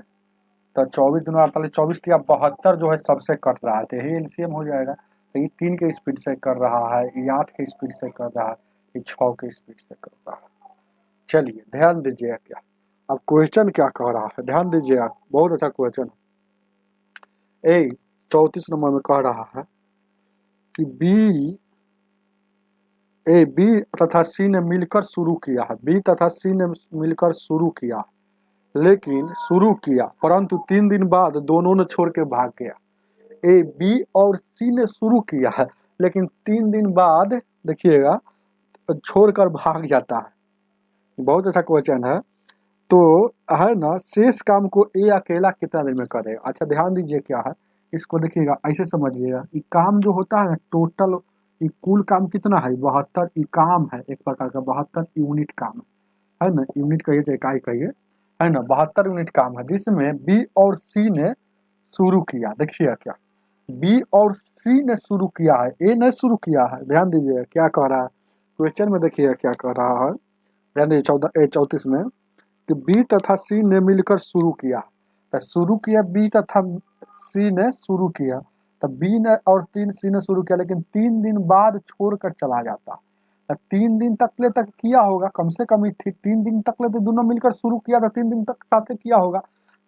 तो 24 दिन 48, 24 या 72 जो है सबसे कट रहा है, तो यही एलसीएम हो जाएगा। तो ये 3 के स्पीड से कर रहा है, ये 8 के स्पीड से कर रहा है, ये 6 के स्पीड से कर रहा है। चलिए ध्यान दीजिएगा क्या, अब क्वेश्चन क्या कह रहा है, ध्यान दीजिएगा, बहुत अच्छा क्वेश्चन। ए 34 नंबर में कह रहा है कि बी तथा सी ने मिलकर शुरू किया है, बी तथा सी ने मिलकर शुरू किया, लेकिन शुरू किया परंतु 3 दिन बाद दोनों ने छोड़ के भाग गया। ए बी और सी ने शुरू किया है, लेकिन 3 दिन बाद देखिएगा छोड़कर भाग जाता है। बहुत अच्छा क्वेश्चन है। तो है ना, शेष काम को ए अकेला कितना देर में करेगा? अच्छा ध्यान दीजिए क्या है, इसको देखिएगा, ऐसे समझिएगा, ये काम जो होता है ना टोटल, ये कुल काम कितना है? 72 ये काम है, एक प्रकार का 72 यूनिट काम है ना, यूनिट कहिए चाहे इकाई कहिए, है ना, 72 यूनिट काम है, जिसमें बी और सी ने शुरू किया। देखिए क्या, बी और सी ने शुरू किया है, ए ने शुरू किया है। ध्यान दीजिए क्या कह रहा है क्वेश्चन में, देखिए क्या कह रहा है, ध्यान दीजिए 34 में कि बी तथा सी ने मिलकर शुरू किया, तो शुरू किया बी तथा सी ने शुरू किया, तो बी ने और 3 सी ने शुरू किया, लेकिन 3 दिन बाद छोड़कर चला जाता। तो 3 दिन तक किया होगा, कम से कम 3 दिन तक तो दोनों मिलकर शुरू किया था, 3 दिन तक साथ किया होगा।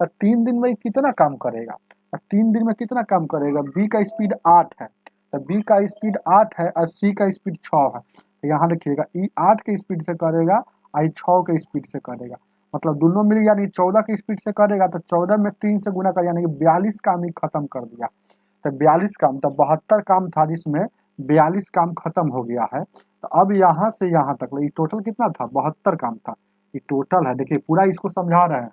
तो 3 दिन में कितना काम करेगा? 3 दिन में कितना काम करेगा? बी का स्पीड 8 है, तो बी का स्पीड 8 है और सी का स्पीड 6 है। तो यहाँ देखिएगा, ई 8 के स्पीड से करेगा, आई 6 के स्पीड से करेगा, मतलब दोनों मिल यानी 14 की स्पीड से करेगा, तो 14 में 3 से गुना कर यानी कि 42 काम ही खत्म कर दिया। तो 42 काम, तो 72 काम था जिसमें 42 काम खत्म हो गया है। तो अब यहाँ से यहाँ तक ये टोटल कितना था? 72 काम था, ये टोटल है। देखिए पूरा इसको समझा रहे हैं,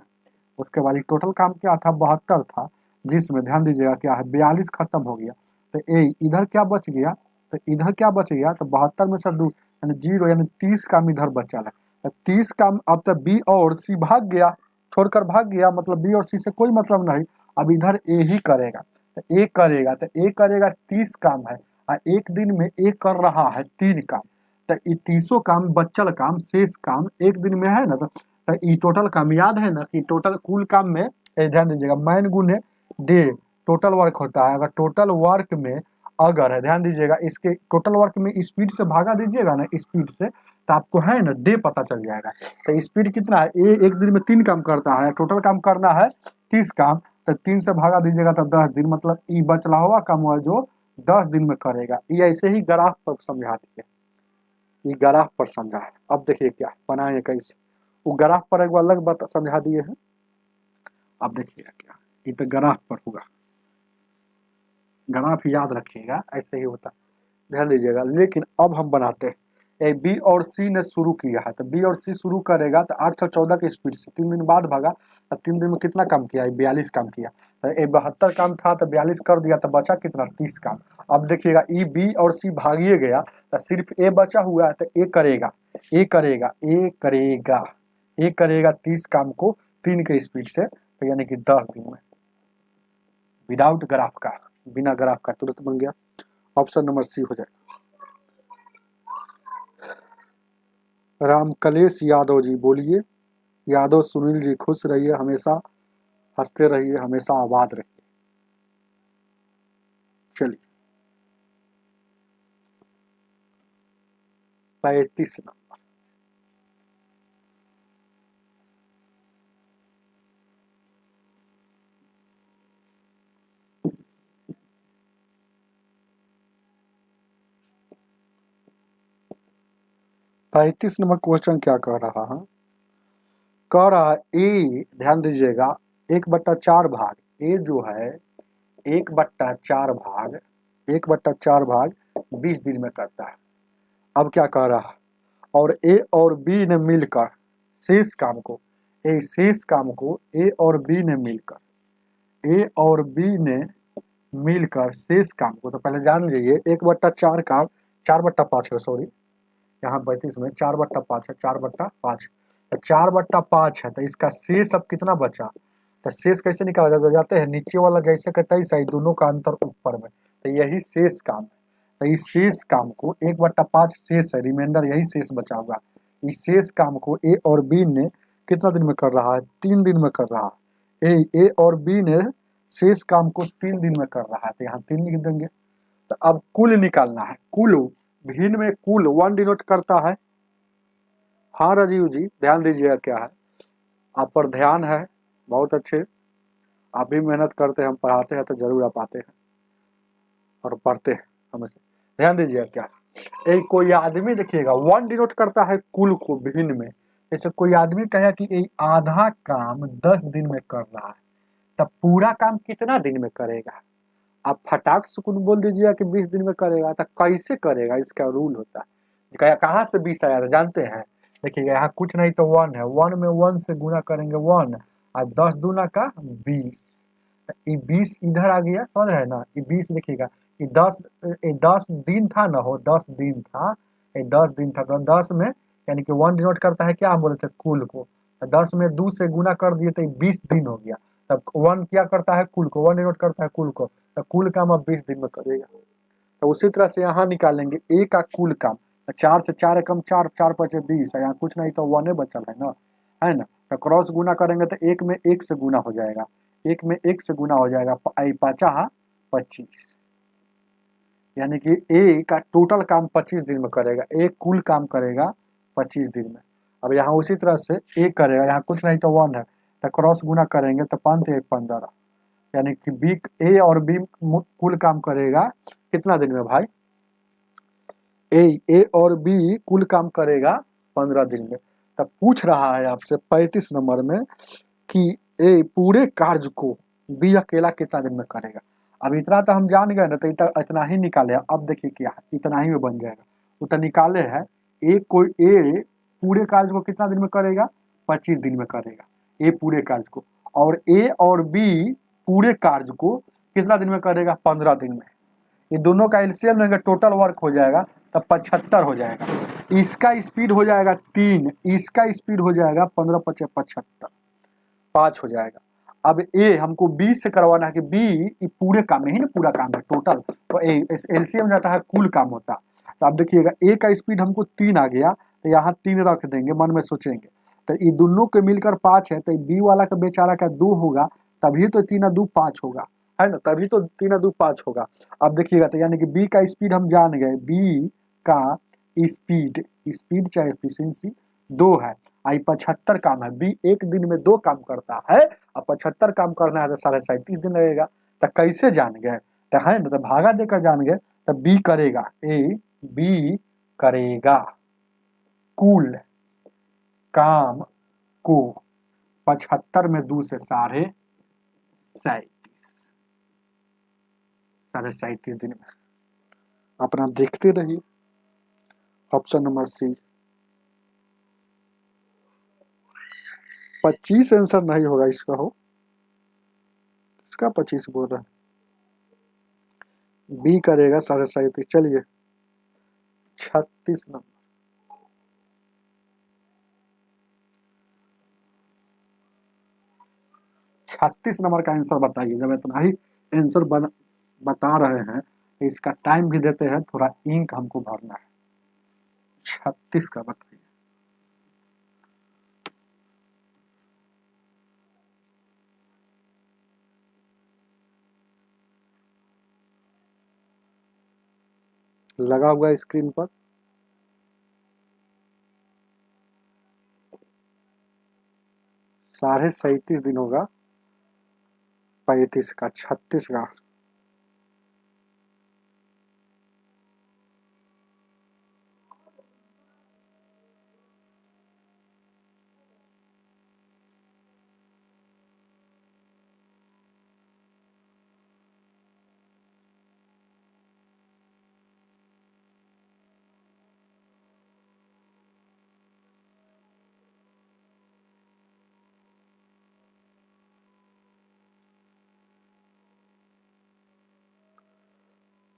उसके बाद ये टोटल काम क्या था? 72 था, जिसमें ध्यान दीजिएगा क्या है, 42 खत्म हो गया। तो ए इधर क्या बच गया? तो इधर क्या बच गया? तो 72 में से 2 यानी 0 यानी 30 काम इधर बचा है। 30 काम, अब तक बी और सी भाग गया, छोड़कर भाग गया, मतलब बी और सी से कोई मतलब नहीं। अब इधर ए ही करेगा, तो ए करेगा, तो ए करेगा 30 काम है, और एक दिन में ए कर रहा है 3 काम। तो ये 30 काम बचल काम शेष काम एक दिन में है ना, तो ये टोटल काम याद है ना कि टोटल कुल काम में ध्यान दीजिएगा, मैन गुने डे टोटल वर्क होता है। अगर टोटल वर्क में अगर है, ध्यान दीजिएगा, इसके टोटल वर्क में स्पीड से भागा दीजिएगा ना, स्पीड से, तो आपको है ना डे पता चल जाएगा। तो स्पीड कितना है? ए एक दिन में 3 काम करता है, टोटल काम करना है 30 काम, तो 3 से भागा दीजिएगा तो 10 दिन, मतलब ई बचला हुआ काम हुआ जो 10 दिन में करेगा। ये ऐसे ही ग्राफ पर समझा दिए, ये ग्राफ पर समझा है। अब देखिए क्या बनाए कैसे, वो ग्राफ पर एक बार अलग बात समझा दिए हैं। अब देखिएगा क्या, ये तो ग्राफ पर होगा, ग्राफ याद रखिएगा ऐसे ही होता, ध्यान दीजिएगा। लेकिन अब हम बनाते हैं बी और सी ने शुरू किया है, तो बी और सी शुरू करेगा तो 814 की स्पीड से 3 दिन बाद भागा, तो 3 दिन में कितना काम किया, 42 काम किया। तो 72 काम था तो 42 कर दिया, तो बचा कितना, 30 काम। अब देखिएगा ई बी और सी भागिए गया, तो सिर्फ ए बचा हुआ है, तो ए करेगा, ए करेगा, ए करेगा, ए करेगा 30 काम को 3 के स्पीड से, तो यानी कि 10 दिन में, विदाउट ग्राफ का, बिना ग्राफ का तुरंत बन गया। ऑप्शन नंबर सी हो जाएगा। रामकलेश यादव जी बोलिए। यादव सुनील जी खुश रहिए, हमेशा हंसते रहिए, हमेशा आबाद रहिए। चलिए 35 नंबर। पैंतीस नंबर क्वेश्चन क्या कह रहा है, कह रहा है ए, ध्यान दीजिएगा, 1/4 भाग, ए जो है 1/4 भाग, 1/4 भाग 20 दिन में करता है। अब क्या कह रहा है, और ए और बी ने मिलकर शेष काम को, शेष काम को ए और बी ने मिलकर, ए और बी ने मिलकर शेष काम को, तो पहले जान लीजिए 1/4 काम 4/5 है, सॉरी यहाँ 35 में 4/5 है, 4/5, तो 4/5 है, तो इसका शेष अब कितना बचा, तो शेष कैसे निकाला जाता है, नीचे वाला जैसे का तैसा ही, दोनों का अंतर ऊपर में, तो यही शेष काम है। तो इस शेष काम को 1/5 शेष है, रिमाइंडर यही शेष बचा हुआ, इस शेष काम को ए और बी ने कितना दिन में कर रहा है, 3 दिन में कर रहा है। ए और बी ने शेष काम को 3 दिन में कर रहा है, तो यहाँ 3 लिख देंगे। तो अब कुल निकालना है, कुल भिन्न में कुल 1 डिनोट करता है। हाँ राजीव जी ध्यान दीजिएगा क्या है, आप पर ध्यान है, बहुत अच्छे, आप भी मेहनत करते हैं, हम पढ़ाते हैं तो जरूर आप आते हैं और पढ़ते हैं हमेशा। ध्यान दीजिएगा क्या है, एक कोई आदमी देखिएगा 1 डिनोट करता है कुल को भिन्न में, जैसे कोई आदमी कहे कि ये आधा काम 10 दिन में कर रहा है, तब पूरा काम कितना दिन में करेगा, आप फटाक से कुछ बोल दीजिएगा कि 20 दिन में करेगा, तो कैसे करेगा, इसका रूल होता है। कहाँ से 20 आया था जानते हैं, देखिएगा यहाँ कुछ नहीं तो 1 है, 1 में 1 से गुना करेंगे 1, और 10 दूना का 20, ये 20 इधर आ गया, समझ रहे ना, ये 20 देखिएगा, ये 10 दिन था ना, हो 10 दिन था, ये 10 दिन था, तो 10 में यानी कि 1 डिनोट करता है क्या, हम बोले थे कुल को, 10 में 2 से गुना कर दिए तो ये 20 दिन हो गया। तब 1 क्या करता है कुल को, 1 डिनोट करता है कुल को, तो कुल काम अब 20 दिन में करेगा। तो उसी तरह से यहाँ निकालेंगे ए का कुल काम, 4 से 4 एकम 4, 4 5 20, यहाँ कुछ नहीं तो 1 बचल है ना, तो क्रॉस गुना करेंगे तो 1 में 1 से गुना हो जाएगा, 1 में 1 से गुना हो जाएगा, 5 25, यानी कि ए का टोटल काम 25 दिन में करेगा, ए कुल काम करेगा 25 दिन में। अब यहाँ उसी तरह से ए करेगा, यहाँ कुछ नहीं तो 1 है, तो क्रॉस गुना करेंगे तो 5 1 15, यानी कि बी, ए और बी कुल काम करेगा कितना दिन में भाई, ए और बी कुल काम करेगा 15 दिन में। तब पूछ रहा है आपसे 35 नंबर में कि ए पूरे कार्य को बी अकेला कितना दिन में करेगा। अब इतना तो हम जान गए ना, तो इतना ही निकाले। अब देखिए क्या इतना ही में बन जाएगा, उतना निकाले है, ए पूरे कार्य को कितना दिन में करेगा, 25 दिन में करेगा ए पूरे कार्य को, और ए और बी पूरे कार्य को कितना दिन में करेगा, 15 दिन में। ये दोनों का एलसीएम लेंगे, टोटल वर्क हो जाएगा तब 75 हो जाएगा। इसका स्पीड हो जाएगा 3, इसका स्पीड हो जाएगा 15 × 75, 5 हो जाएगा। अब ए हमको बी से करवाना है कि बी पूरे काम नहीं ना, पूरा काम है टोटल, तो एलसीएम जाता है कुल काम होता। तो आप देखिएगा ए का स्पीड हमको 3 आ गया, तो यहाँ 3 रख देंगे, मन में सोचेंगे, तो ये दोनों के मिलकर 5 है, तो बी वाला का बेचारा का 2 होगा, तभी तो 3 2 5 होगा, है ना, तभी तो 3 2 5 होगा। अब देखिएगा तो यानी कि बी का स्पीड हम जान गए, बी का स्पीड, स्पीड चाहे एफिशिएंसी 2 है, आई 75 काम है, बी एक दिन में 2 काम करता है, अब 75 काम करना है तो 37.5 दिन लगेगा। तो कैसे जान गए, तो है ना, तो भागा देकर जान गए, तो बी करेगा, बी करेगा कुल काम को 75 में 2 से 37.5 दिन में। अपना देखते रहिए, ऑप्शन नंबर सी। 25 आंसर नहीं होगा इसका, हो इसका 25 बोल रहा है, बी करेगा 37.5। चलिए 36 नंबर। 36 नंबर का आंसर बताइए। जब इतना ही आंसर बता रहे हैं तो इसका टाइम भी देते हैं, थोड़ा इंक हमको भरना है। 36 का बताइए। लगा हुआ है स्क्रीन पर। साढ़े 37 दिन होगा, 35 का, 36 का।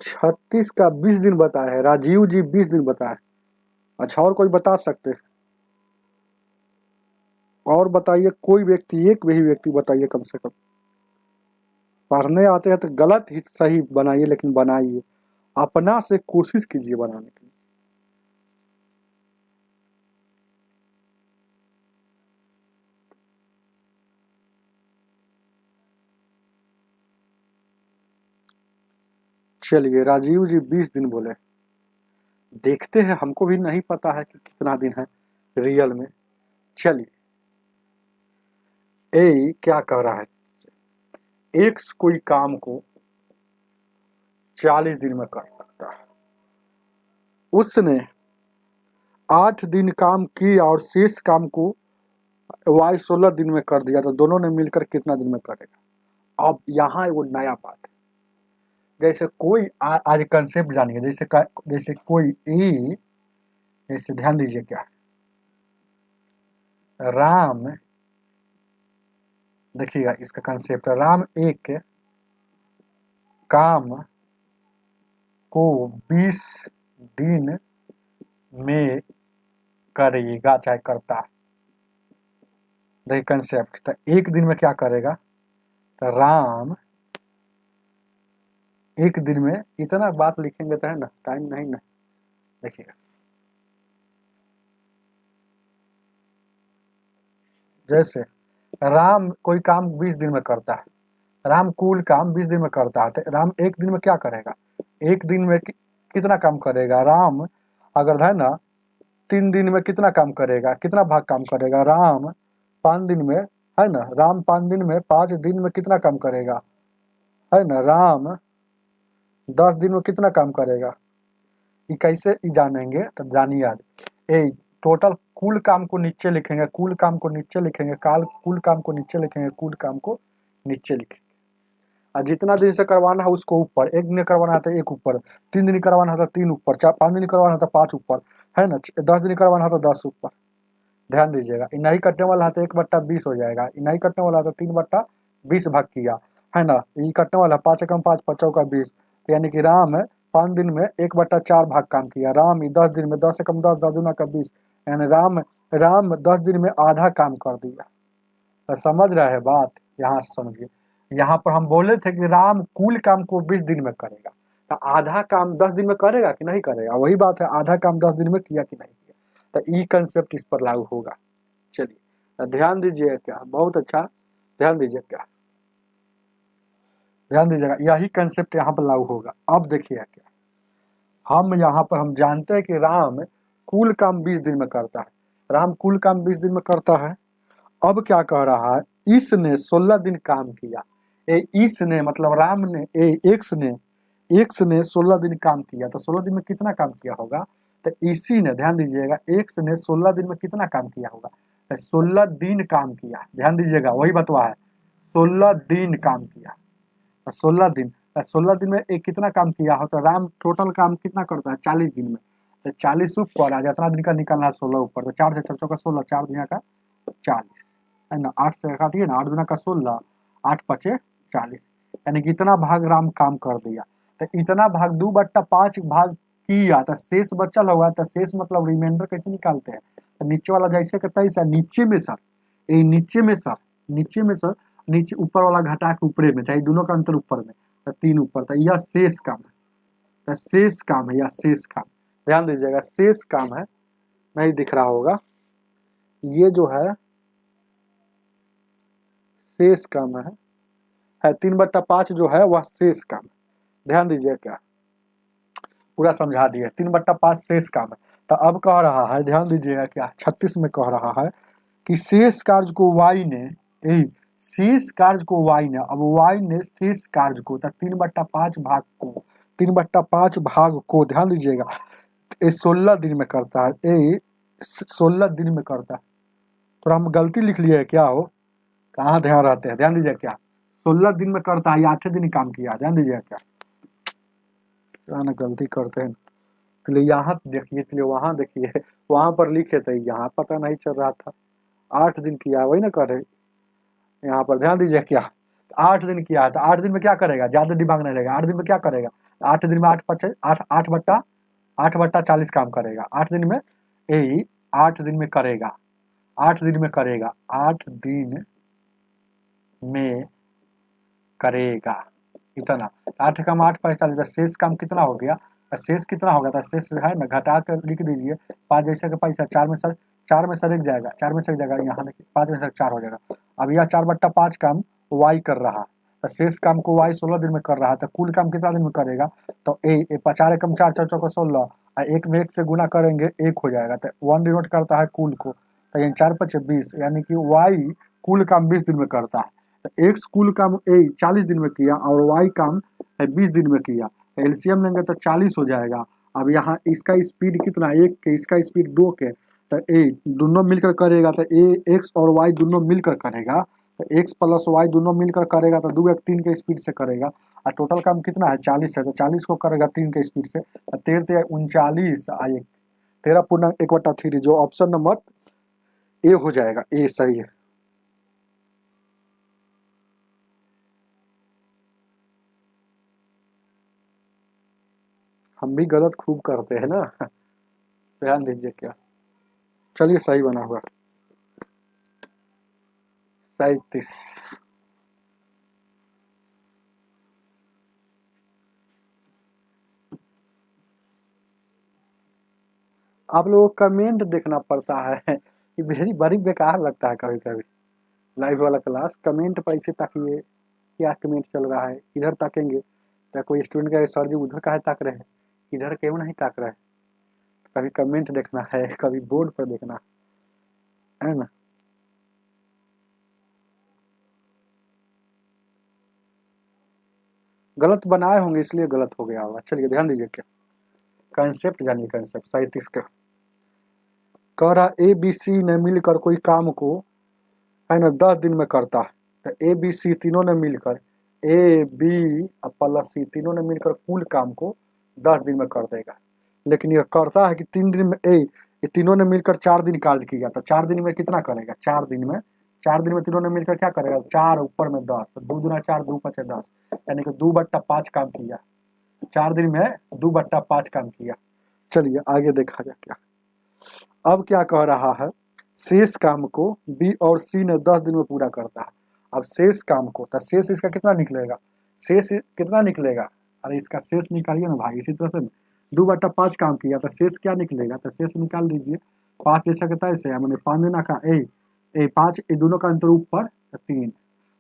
छत्तीस का 20 दिन बताया है राजीव जी, 20 दिन बताए। अच्छा और कोई बता सकते हैं? और बताइए कोई व्यक्ति, एक भी व्यक्ति बताइए कम से कम। पढ़ने आते हैं तो गलत ही सही बनाइए, लेकिन बनाइए, अपना से कोशिश कीजिए बनाने की। चलिए राजीव जी 20 दिन बोले, देखते हैं, हमको भी नहीं पता है कि कितना दिन है रियल में। चलिए ए क्या कह रहा है, एक्स कोई काम को 40 दिन में कर सकता है, उसने 8 दिन काम किया और शेष काम को वाई 16 दिन में कर दिया, तो दोनों ने मिलकर कितना दिन में करेगा। अब यहाँ वो नया बात है, जैसे कोई आज कंसेप्ट जानिए, जैसे कोई ए, जैसे ध्यान दीजिए क्या है, राम, देखिएगा इसका कंसेप्ट, राम एक काम को 20 दिन में करेगा, चाहे करता है। देखिए कंसेप्ट, तो एक दिन में क्या करेगा, तो राम एक दिन में इतना बात लिखेंगे तो है ना, टाइम नहीं ना। देखिए जैसे राम कोई काम 20 दिन में करता है, राम कुल काम 20 दिन में करता है, तो राम एक दिन में क्या करेगा, एक दिन में कितना काम करेगा राम, अगर है ना 3 दिन में कितना काम करेगा, कितना भाग काम करेगा राम 5 दिन में, है ना, राम 5 दिन में, 5 दिन में कितना काम करेगा, है ना, राम 10 दिन में कितना काम करेगा। ये कैसे जानेंगे, तब जानिए आज। ए टोटल कुल काम को नीचे लिखेंगे, कुल काम को नीचे लिखेंगे, कुल काम को नीचे लिखेंगे, कुल काम को नीचे लिखेंगे, और जितना दिन से करवाना है उसको ऊपर, एक दिन करवाना है तो एक ऊपर, 3 दिन करवाना है तो 3 ऊपर, 5 दिन करवाना है तो 5 ऊपर, है ना, 10 दिन करवाना है तो 10 ऊपर। ध्यान दीजिएगा, नहीं कटने वाला है तो 1/20 हो जाएगा, नहीं कटने वाला है तो 3/20 भाग किया, है ना, ये कटने वाला 5 एकम 5 5 20, तो यानी कि राम 5 दिन में 1/4 भाग काम किया, राम 10 दिन में 10 एकम 10 10 दूना का 20, यानी राम 10 दिन में आधा काम कर दिया। तो समझ रहे हैं बात, यहाँ से समझिए। यहाँ पर हम बोले थे कि राम कुल काम को 20 दिन में करेगा, तो आधा काम 10 दिन में करेगा कि नहीं करेगा, वही बात है, आधा काम 10 दिन में किया कि नहीं किया, तो ई कंसेप्ट इस पर लागू होगा। चलिए तो ध्यान दीजिए क्या, बहुत अच्छा, ध्यान दीजिए क्या, ध्यान दीजिएगा, यही कंसेप्ट यहाँ पर लागू होगा। अब देखिए क्या, हम यहाँ पर हम जानते हैं कि राम कुल काम 20 दिन में करता है, राम कुल काम 20 दिन में करता है। अब क्या कह रहा है, इसने 16 दिन काम किया, इसने मतलब राम ने, एक्स ने 16 दिन काम किया, तो 16 दिन में कितना काम किया होगा, तो इसी ने, ध्यान दीजिएगा, एक्स ने 16 दिन में कितना काम किया होगा, तो 16 दिन काम किया, ध्यान दीजिएगा वही बतवा है, 16 दिन काम किया, 16 दिन, 16 दिन में एक कितना काम किया हो, तो राम टोटल काम कितना करता है 40 दिन में, तो 40 ऊपर आ, जितना दिन का निकालना है 16 ऊपर, तो 4 से 4 चौका 16, 4 दुनिया का 40 है ना, 8 से काटिए ना, 8 दुना का 16, 8 पचे 40, यानी कि इतना भाग राम काम कर दिया। तो इतना भाग 2/5 भाग किया तो शेष बचल होगा, तो शेष मतलब रिमाइंडर कैसे निकालते हैं, तो नीचे वाला जैसे का तैसे, नीचे में सर, ये नीचे में सर, नीचे में सर, नीचे ऊपर वाला घटा के ऊपरे में, चाहे दोनों का अंतर ऊपर में, तो 3 ऊपर, तो यह शेष काम है, तो शेष काम है, या शेष काम, ध्यान दीजिएगा शेष काम है, नहीं दिख रहा होगा, ये जो है शेष काम है 3/5 जो है वह शेष काम, ध्यान दीजिए क्या पूरा समझा दिया, 3/5 शेष काम है। तो अब कह रहा है, ध्यान दीजिएगा क्या 36 में कह रहा है कि शेष कार्य को वाई ने, यही शेष कार्य को वाई ने, अब वाई ने शेष कार्य को, तो 3/5 भाग को, 3/5 भाग को, ध्यान दीजिएगा ये 16 दिन में करता है, ये 16 दिन में करता है, थोड़ा हम गलती लिख लिए है क्या हो, कहाँ ध्यान रहते हैं, ध्यान दीजिए क्या 16 दिन में करता है, 8 दिन काम किया, ध्यान दीजिए क्या ना गलती करते हैं, तो यहाँ देखिए, तो वहां देखिए, वहां पर लिखे थे, यहाँ पता नहीं चल रहा था, 8 दिन किया, वही ना करे, यहाँ पर ध्यान दीजिए क्या 8 दिन किया है, तो 8 दिन में क्या करेगा, ज्यादा दिमाग नहीं लगेगा, 8 दिन में क्या करेगा, 8 दिन में 8 पचे 8, 8/40 काम करेगा, 8 दिन में, यही 8 दिन में करेगा, 8 दिन में करेगा, 8 दिन में करेगा, इतना, 8 कम 8 45, शेष काम कितना हो गया, शेष कितना होगा, तो शेष है ना घटा कर लिख दीजिए, 5 जैसे का पैसा 4 में सर, 4 में सर एक जाएगा, 4 में से एक जाएगा, यहाँ देखिए 5 में से 4 हो जाएगा। अब यह 4/5 काम वाई कर रहा है, तो शेष काम को वाई 16 दिन में कर रहा है, तो कुल काम कितना दिन में करेगा, तो ए 4 एकम 4, 4 चौका 16, एक में 1 से गुना करेंगे 1 हो जाएगा, तो 1 डिनोट करता है कुल को, तो यानी 4 पचे 20, यानी कि वाई कुल काम 20 दिन में करता है, तो एक्स कुल काम 40 दिन में किया और वाई काम 20 दिन में किया, एलसीएम लेंगे तो 40 हो जाएगा। अब यहाँ इसका स्पीड कितना, 1 के, इसका स्पीड 2 के, तो दोनों मिलकर करेगा, तो एक्स और वाई दोनों मिलकर करेगा, तो एक्स प्लस वाई दोनों मिलकर करेगा, तो 2 1 3 के स्पीड से करेगा, और टोटल काम कितना है 40 है, तो 40 को करेगा 3 के स्पीड से, 13 39 आए 13/1/3, जो ऑप्शन नंबर ए हो जाएगा, ए सही है। हम भी गलत खूब करते हैं ना, ध्यान दीजिए क्या, चलिए सही बना हुआ 37। आप लोगों को कमेंट देखना पड़ता है, ये वेरी बड़ी बेकार लगता है कभी कभी, लाइव वाला क्लास कमेंट पर ऐसे ताकिए, क्या कमेंट चल रहा है, इधर ताकेंगे तो कोई स्टूडेंट कहे सर जी उधर काहे ताक रहे हैं, इधर क्यों नहीं ताक रहे हैं, कभी कमेंट देखना है, कभी बोर्ड पर देखना है ना। गलत बनाए होंगे इसलिए गलत हो गया होगा, चलिए ध्यान दीजिए क्या कंसेप्ट जानिए, कंसेप्ट 37 का कह रहा ए बी सी ने मिलकर कोई काम को है ना 10 दिन में करता है, तो ए बी सी तीनों ने मिलकर, ए बी प्लस सी तीनों ने मिलकर कुल काम को 10 दिन में कर देगा, लेकिन यह करता है कि 3 दिन में, ये तीनों ने मिलकर 4 दिन कार्य किया, तो 4 दिन में कितना करेगा, 4 दिन में, 4 दिन में तीनों ने मिलकर क्या करेगा, 4 ऊपर में 10, तो 2 दूना 4, 2 पचे 10, यानी कि 2/5 काम किया, 4 दिन में 2/5 काम किया। चलिए आगे देखा जाए क्या, अब क्या कह रहा है, शेष काम को बी और सी ने 10 दिन में पूरा करता है। अब शेष काम को, तो शेष इसका कितना निकलेगा, शेष कितना निकलेगा, अरे इसका शेष निकालिए ना भाई, इसी तरह से 2/5 काम किया, तो शेष क्या निकलेगा, तो शेष निकाल दीजिए, 5 जैसा कहता है से, मैंने 5 देना का 5, दोनों का अंतर ऊपर 3,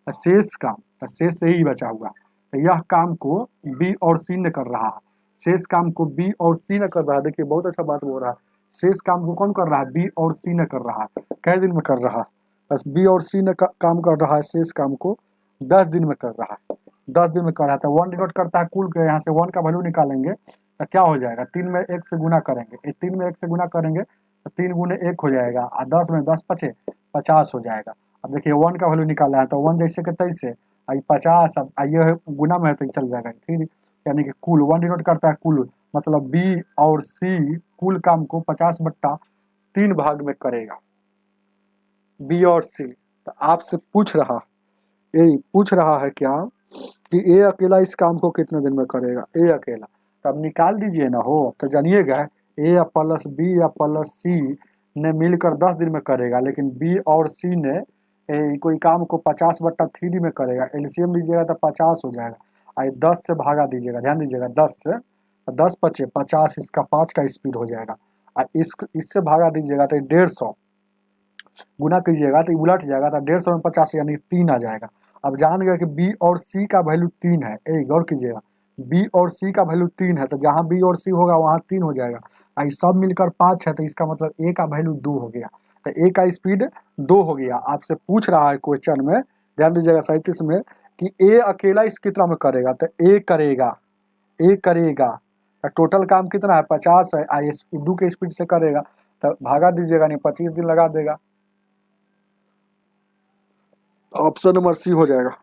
शेष काम, तो शेष से ही बचा हुआ, तो यह काम को बी और सी ने कर रहा है, शेष काम को बी और सी ने कर रहा है, देखिए बहुत अच्छा बात बोल रहा है, शेष काम को कौन कर रहा है, बी और सी ने कर रहा है, कै दिन में कर रहा है, बस बी और सी ने काम कर रहा है, शेष काम को 10 दिन में कर रहा है, 10 दिन में कर रहा है, तो 1 डिनोट करता है कुल के, यहाँ से 1 का वैल्यू निकालेंगे तो क्या हो जाएगा, 3 में 1 से गुना करेंगे, 3 में 1 से गुना करेंगे तो 3 गुने 1 हो जाएगा, और 10 में 10 पचे 50 हो जाएगा। अब देखिए 1 का वैल्यू निकाला है, तो 1 जैसे के तैसे, आई 50, अब ये गुना में तो चल जाएगा फिर, यानी कि कुल 1 डिनोट करता है कुल, मतलब बी और सी कुल काम को 50/3 भाग में करेगा, बी और सी। तो आपसे पूछ रहा है क्या कि ए अकेला इस काम को कितने दिन में करेगा, ए अकेला। तो अब निकाल दीजिए ना, हो तो जानिएगा ए प्लस बी या प्लस सी ने मिलकर 10 दिन में करेगा, लेकिन बी और सी ने कोई काम को 50/3 में करेगा। एलसीएम लीजिएगा तो 50 हो जाएगा, और 10 से भागा दीजिएगा, ध्यान दीजिएगा 10 से, 10 पचे 50, इसका 5 का स्पीड हो जाएगा। और इससे भागा दीजिएगा तो 150, गुना कीजिएगा तो उलट जाएगा, तो 150 में 50 यानी 3 आ जाएगा। अब जान गए कि बी और सी का वैल्यू 3 है, गौर कीजिएगा, बी और सी का वैल्यू 3 है, तो जहाँ बी और सी होगा वहाँ 3 हो जाएगा। आई सब मिलकर 5 है, तो इसका मतलब ए का वैल्यू 2 हो गया, तो ए का स्पीड 2 हो गया। आपसे पूछ रहा है क्वेश्चन में, ध्यान दीजिएगा 37 में, कि ए अकेला इस कितना में करेगा, तो ए करेगा तो टोटल काम कितना है 50 है, आई 2 के स्पीड से करेगा, तो भागा दीजिएगा, नहीं 25 दिन लगा देगा। ऑप्शन नंबर सी हो जाएगा।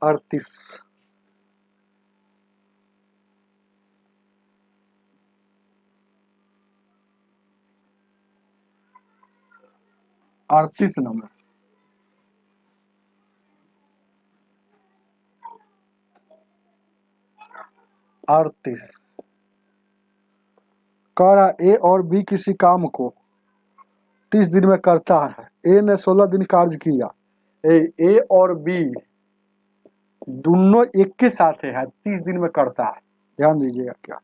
अड़तीस, नंबर। अड़तीस कह रहा ए और बी किसी काम को 30 दिन में करता है। ए ने 16 दिन कार्य किया। ए और बी दोनों एक के साथ है 30 दिन में करता है। ध्यान दीजिएगा क्या,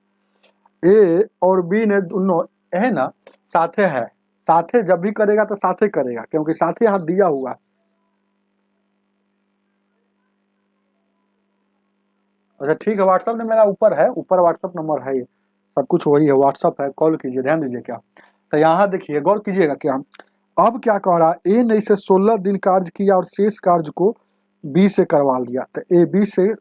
ए और बी ने दोनों है ना साथे है, साथे जब भी करेगा तो साथे करेगा, क्योंकि साथे यहाँ दिया हुआ है। अच्छा ठीक है, व्हाट्सएप में मेरा ऊपर है, ऊपर व्हाट्सएप नंबर है, सब कुछ वही है, व्हाट्सएप है, कॉल कीजिए। ध्यान दीजिए क्या, तो यहाँ देखिए गौर कीजिएगा क्या, अब क्या कह रहा है, ए ने इसे 16 दिन कार्य किया और शेष कार्य को बी से करवा लिया, तो ए बी से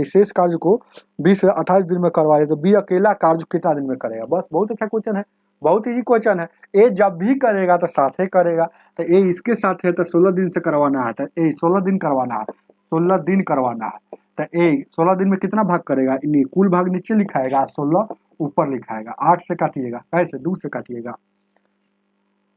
शेष कार्य को बी से 28 दिन में करवा लिया, तो बी अकेला कार्य कितना दिन में करेगा। बस बहुत अच्छा क्वेश्चन है, बहुत इजी क्वेश्चन है। ए जब भी करेगा तो साथ ही करेगा, तो ए इसके साथ है तो 16 दिन से करवाना है, तो ए 16 दिन करवाना है, 16 दिन करवाना है, तो ए 16 दिन में कितना भाग करेगा, कुल भाग नीचे लिखाएगा, 16 ऊपर लिखाएगा। 8 से काटिएगा, कैसे 2 से काटिएगा,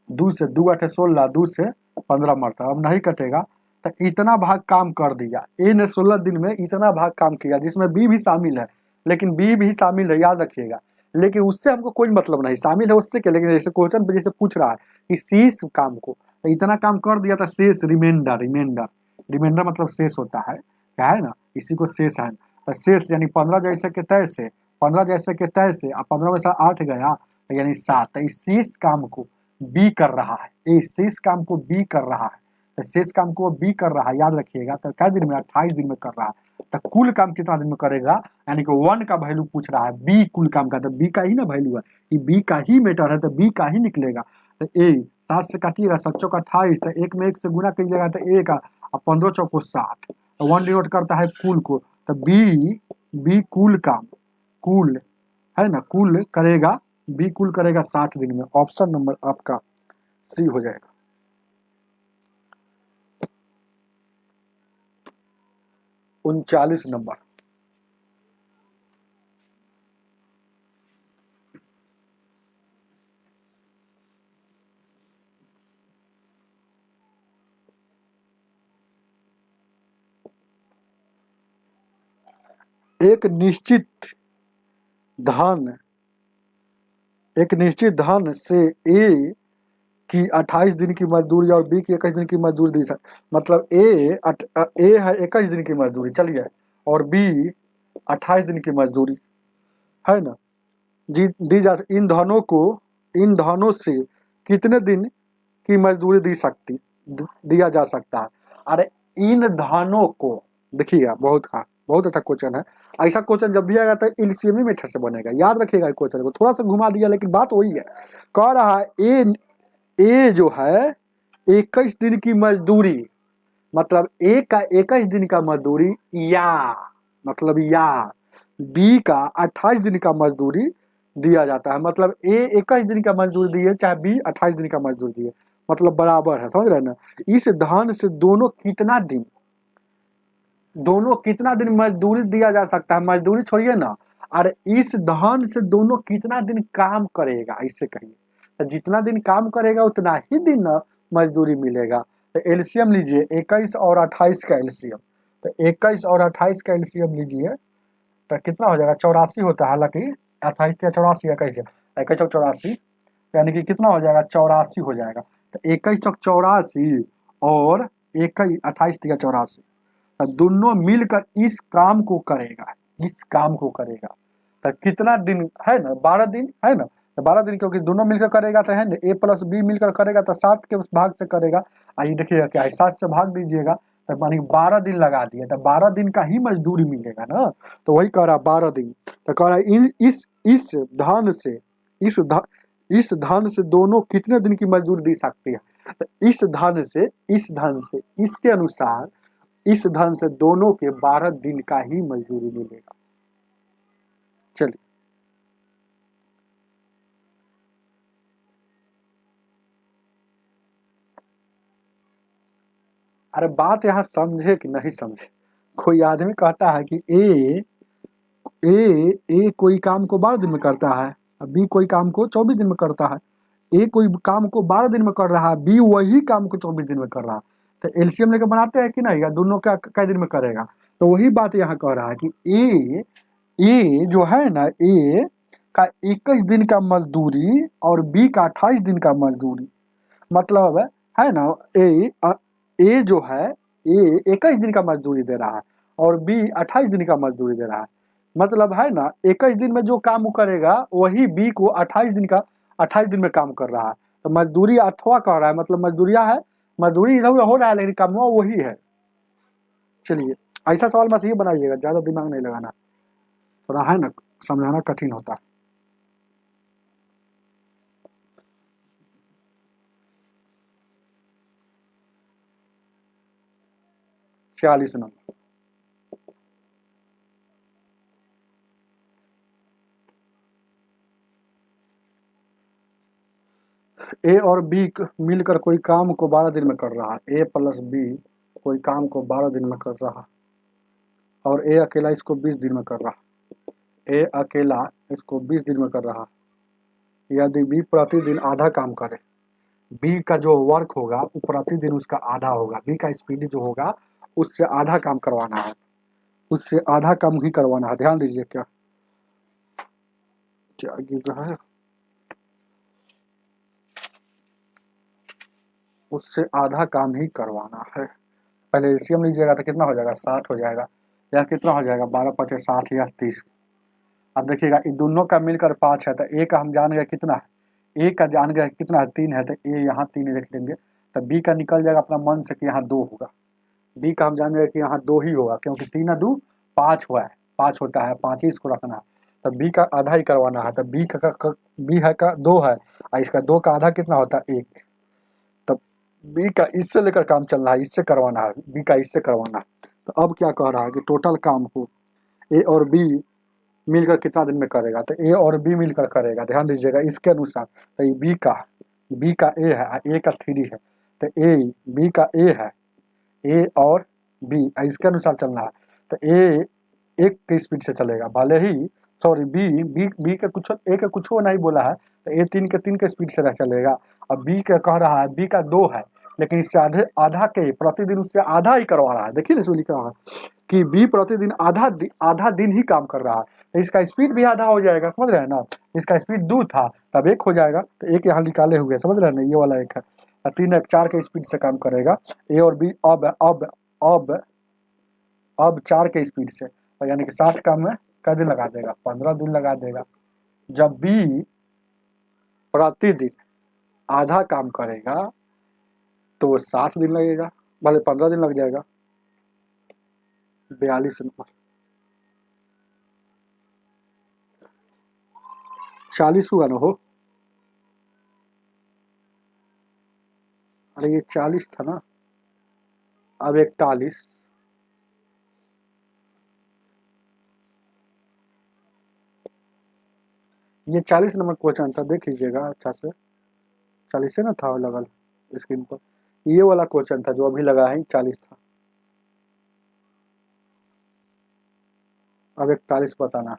2 से 2 8 16, 2 से 15 मरता, अब नहीं कटेगा। तो इतना भाग काम कर दिया ए ने 16 दिन में, इतना भाग काम किया, जिसमें बी भी शामिल है, लेकिन बी भी शामिल है, याद रखिएगा। लेकिन उससे हमको कोई मतलब नहीं, शामिल है उससे क्या, लेकिन जैसे क्वेश्चन पे जैसे पूछ रहा है कि शेष काम को, तो इतना काम कर दिया था, शेष रिमाइंडर मतलब शेष होता है, क्या है ना, इसी को शेष है। तो शेष यानी 15 जैसे के तय से, 15 जैसे के तय से, अब 15 में से 8 गया यानी 7, तो इस शेष काम को बी कर रहा है, इस शेष काम को बी कर रहा है, तो शेष काम को बी कर रहा है, याद रखिएगा। तो क्या दिन में 28 दिन में कर रहा है, तो कुल काम कितना दिन में करेगा, यानी कि 1 का वैल्यू पूछ रहा है, बी कुल काम का, तो बी का ही ना वैल्यू है, ये बी का ही मैटर है, तो बी का ही निकलेगा। तो ए 7 से काटिएगा, 7 चौक 28, तो 1 में 1 से गुना कीजिएगा तो ए का, और 15 चौको 60, तो 1 डिनोट करता है कुल को, तो बी कुल काम, कुल है ना, कुल करेगा, बी कुल करेगा 60 दिन में। ऑप्शन नंबर आपका सी हो जाएगा। 39 नंबर। एक निश्चित धन से ए की 28 दिन की मजदूरी और बी की 21 दिन की मजदूरी दी सकती, मतलब ए है 21 दिन की मजदूरी, चलिए, और बी 28 दिन की मजदूरी है ना, जी दी जा, इन धनों से कितने दिन की मजदूरी दिया जा सकता है। अरे इन धनों को देखिएगा, बहुत अच्छा क्वेश्चन है। ऐसा क्वेश्चन जब भी आएगा तो एलसीएम मेथड से बनेगा, याद रखिएगा क्वेश्चन को, थोड़ा सा घुमा दिया लेकिन बात वही है। कह रहा है ए जो है 21 दिन की मजदूरी, मतलब ए का 21 दिन का मजदूरी, या बी का 28 दिन का मजदूरी दिया जाता है, मतलब ए 21 दिन का मजदूरी दिए चाहे बी 28 दिन का मजदूरी दिए, मतलब बराबर है, समझ रहे हैं ना। इस धन से दोनों कितना दिन मजदूरी दिया जा सकता है, मजदूरी छोड़िए ना, और इस धन से दोनों कितना दिन काम करेगा, इससे कहिए। तो जितना दिन काम करेगा उतना ही दिन मजदूरी मिलेगा। तो एलसीएम लीजिए 21 और 28 का एलसीएम। तो 21 और 28 का एलसीएम लीजिए तो कितना हो जाएगा, 84 होता है, हालांकि 28 या 84 21 21 और 84, यानी कि कितना हो जाएगा, 84 हो जाएगा। तो 21 चौक 84 और 21 28 या 84, दोनों मिलकर इस काम को करेगा, इस काम को करेगा। तो कितना दिन है ना, 12 दिन है ना। तो 12 दिन क्योंकि दोनों मिलकर करेगा तो है ना, ए प्लस बी मिलकर करेगा तो 7 के भाग से करेगा। आइए देखिएगा क्या है, 7 से भाग दीजिएगा तो मानी 12 दिन लगा दिए, तो 12 दिन का ही मजदूरी मिलेगा ना। तो वही कह रहा 12 दिन। तो कह रहा इस धन से इस ध, इस धन से दोनों कितने दिन की मजदूरी दी सकती है। तो इस धन से इसके अनुसार इस धन से दोनों के 12 दिन का ही मजदूरी मिलेगा। चलिए अरे बात यहाँ समझे कि नहीं समझे। कोई आदमी कहता है कि ए कोई काम को 12 दिन में करता है, बी कोई काम को 24 दिन में करता है। ए कोई काम को 12 दिन में कर रहा है, बी वही काम को 24 दिन में कर रहा है। तो एलसीएम लेकर बनाते हैं कि नहीं, या दोनों का कई दिन में करेगा। तो वही बात यहाँ कह रहा है कि ए जो है ना, ए का 21 दिन का मजदूरी और बी का 28 दिन का मजदूरी, मतलब है ना। ए जो है, ए 21 दिन का मजदूरी दे रहा है और बी 28 दिन का मजदूरी दे रहा है। मतलब है ना, 21 दिन में जो काम वो करेगा वही बी को 28 दिन में काम कर रहा है। तो मजदूरी अथवा कह रहा है, मतलब मजदूरिया है, मजदूरी इधर हो रहा है लेकिन काम वही है। चलिए ऐसा सवाल बस ये बनाइएगा, ज्यादा दिमाग नहीं लगाना, थोड़ा है ना समझाना कठिन होता है। 46 नंबर। ए और बी मिलकर कोई काम को 12 दिन में कर रहा है, ए प्लस बी कोई काम को 12 दिन में कर रहा है और ए अकेला इसको 20 दिन में कर रहा है। ए अकेला इसको 20 दिन में कर रहा है। यदि बी प्रतिदिन आधा काम करे, बी का जो वर्क होगा वो प्रतिदिन उसका आधा होगा, बी का स्पीड जो होगा उससे आधा काम करवाना है, उससे आधा काम ही करवाना है। ध्यान दीजिए क्या क्या गिर रहा है, उससे आधा काम ही करवाना है। पहले एलसीएम लीजिएगा तो कितना हो जाएगा, 60 हो जाएगा, या कितना हो जाएगा 12 पचे 60 या 30। अब देखिएगा इन दोनों का मिलकर 5 है, तो ए का हम जान गए कितना है, ए का जान गए कितना है 3 है, तो ए यहाँ 3 लिख देंगे। तो बी का निकल जाएगा अपना मन से कि यहाँ 2 होगा, बी का हम जान गए कि यहाँ 2 ही होगा, क्योंकि 3 2 5 हुआ है, 5 होता है, 5 ही इसको रखना है। तो बी का आधा ही करवाना है। तो बी है का 2 है और इसका 2 का आधा कितना होता है 1। तब बी का इससे लेकर काम चलना है, इससे करवाना है, बी का इससे करवाना है। तो अब क्या कह रहा है कि टोटल काम को ए और बी मिलकर कितना दिन में करेगा, तो ए और बी मिलकर करेगा, ध्यान दीजिएगा इसके अनुसार। तो ये बी का ए है, ए का 3 है, तो ए बी का ए है, ए और बी इसके अनुसार चलना है। तो ए 1 की स्पीड से चलेगा, भले ही सॉरी बी का कुछ ए का कुछ नहीं बोला है, तो ए 3 के स्पीड से चलेगा। और बी का कह रहा है, बी का 2 है लेकिन इससे आधा के प्रतिदिन उससे आधा ही करवा रहा है। देखिए इसमें लिखा हुआ है कि बी प्रतिदिन आधा दिन ही काम कर रहा है, तो इसका स्पीड भी आधा हो जाएगा, समझ रहे हैं ना। इसका स्पीड 2 था तब 1 हो जाएगा, तो 1 यहाँ निकाले हुए, समझ रहे हैं ना, ये वाला 1 है। 3 1 4 के स्पीड से काम करेगा ए और बी। अब 4 के स्पीड से, तो यानी कि 60 काम में कै दिन लगा देगा, 15 दिन लगा देगा। जब बी प्रतिदिन आधा काम करेगा तो 60 दिन लगेगा, भले 15 दिन लग जाएगा। 42 नंबर। 40 हुआ ना हो, अरे ये 40 था ना, अब 41। ये 40 नंबर क्वेश्चन था, देख लीजिएगा अच्छा से, 40 से ना था लगल। स्क्रीन पर। ये वाला क्वेश्चन था जो अभी लगा है 40 था। अब 41 बताना।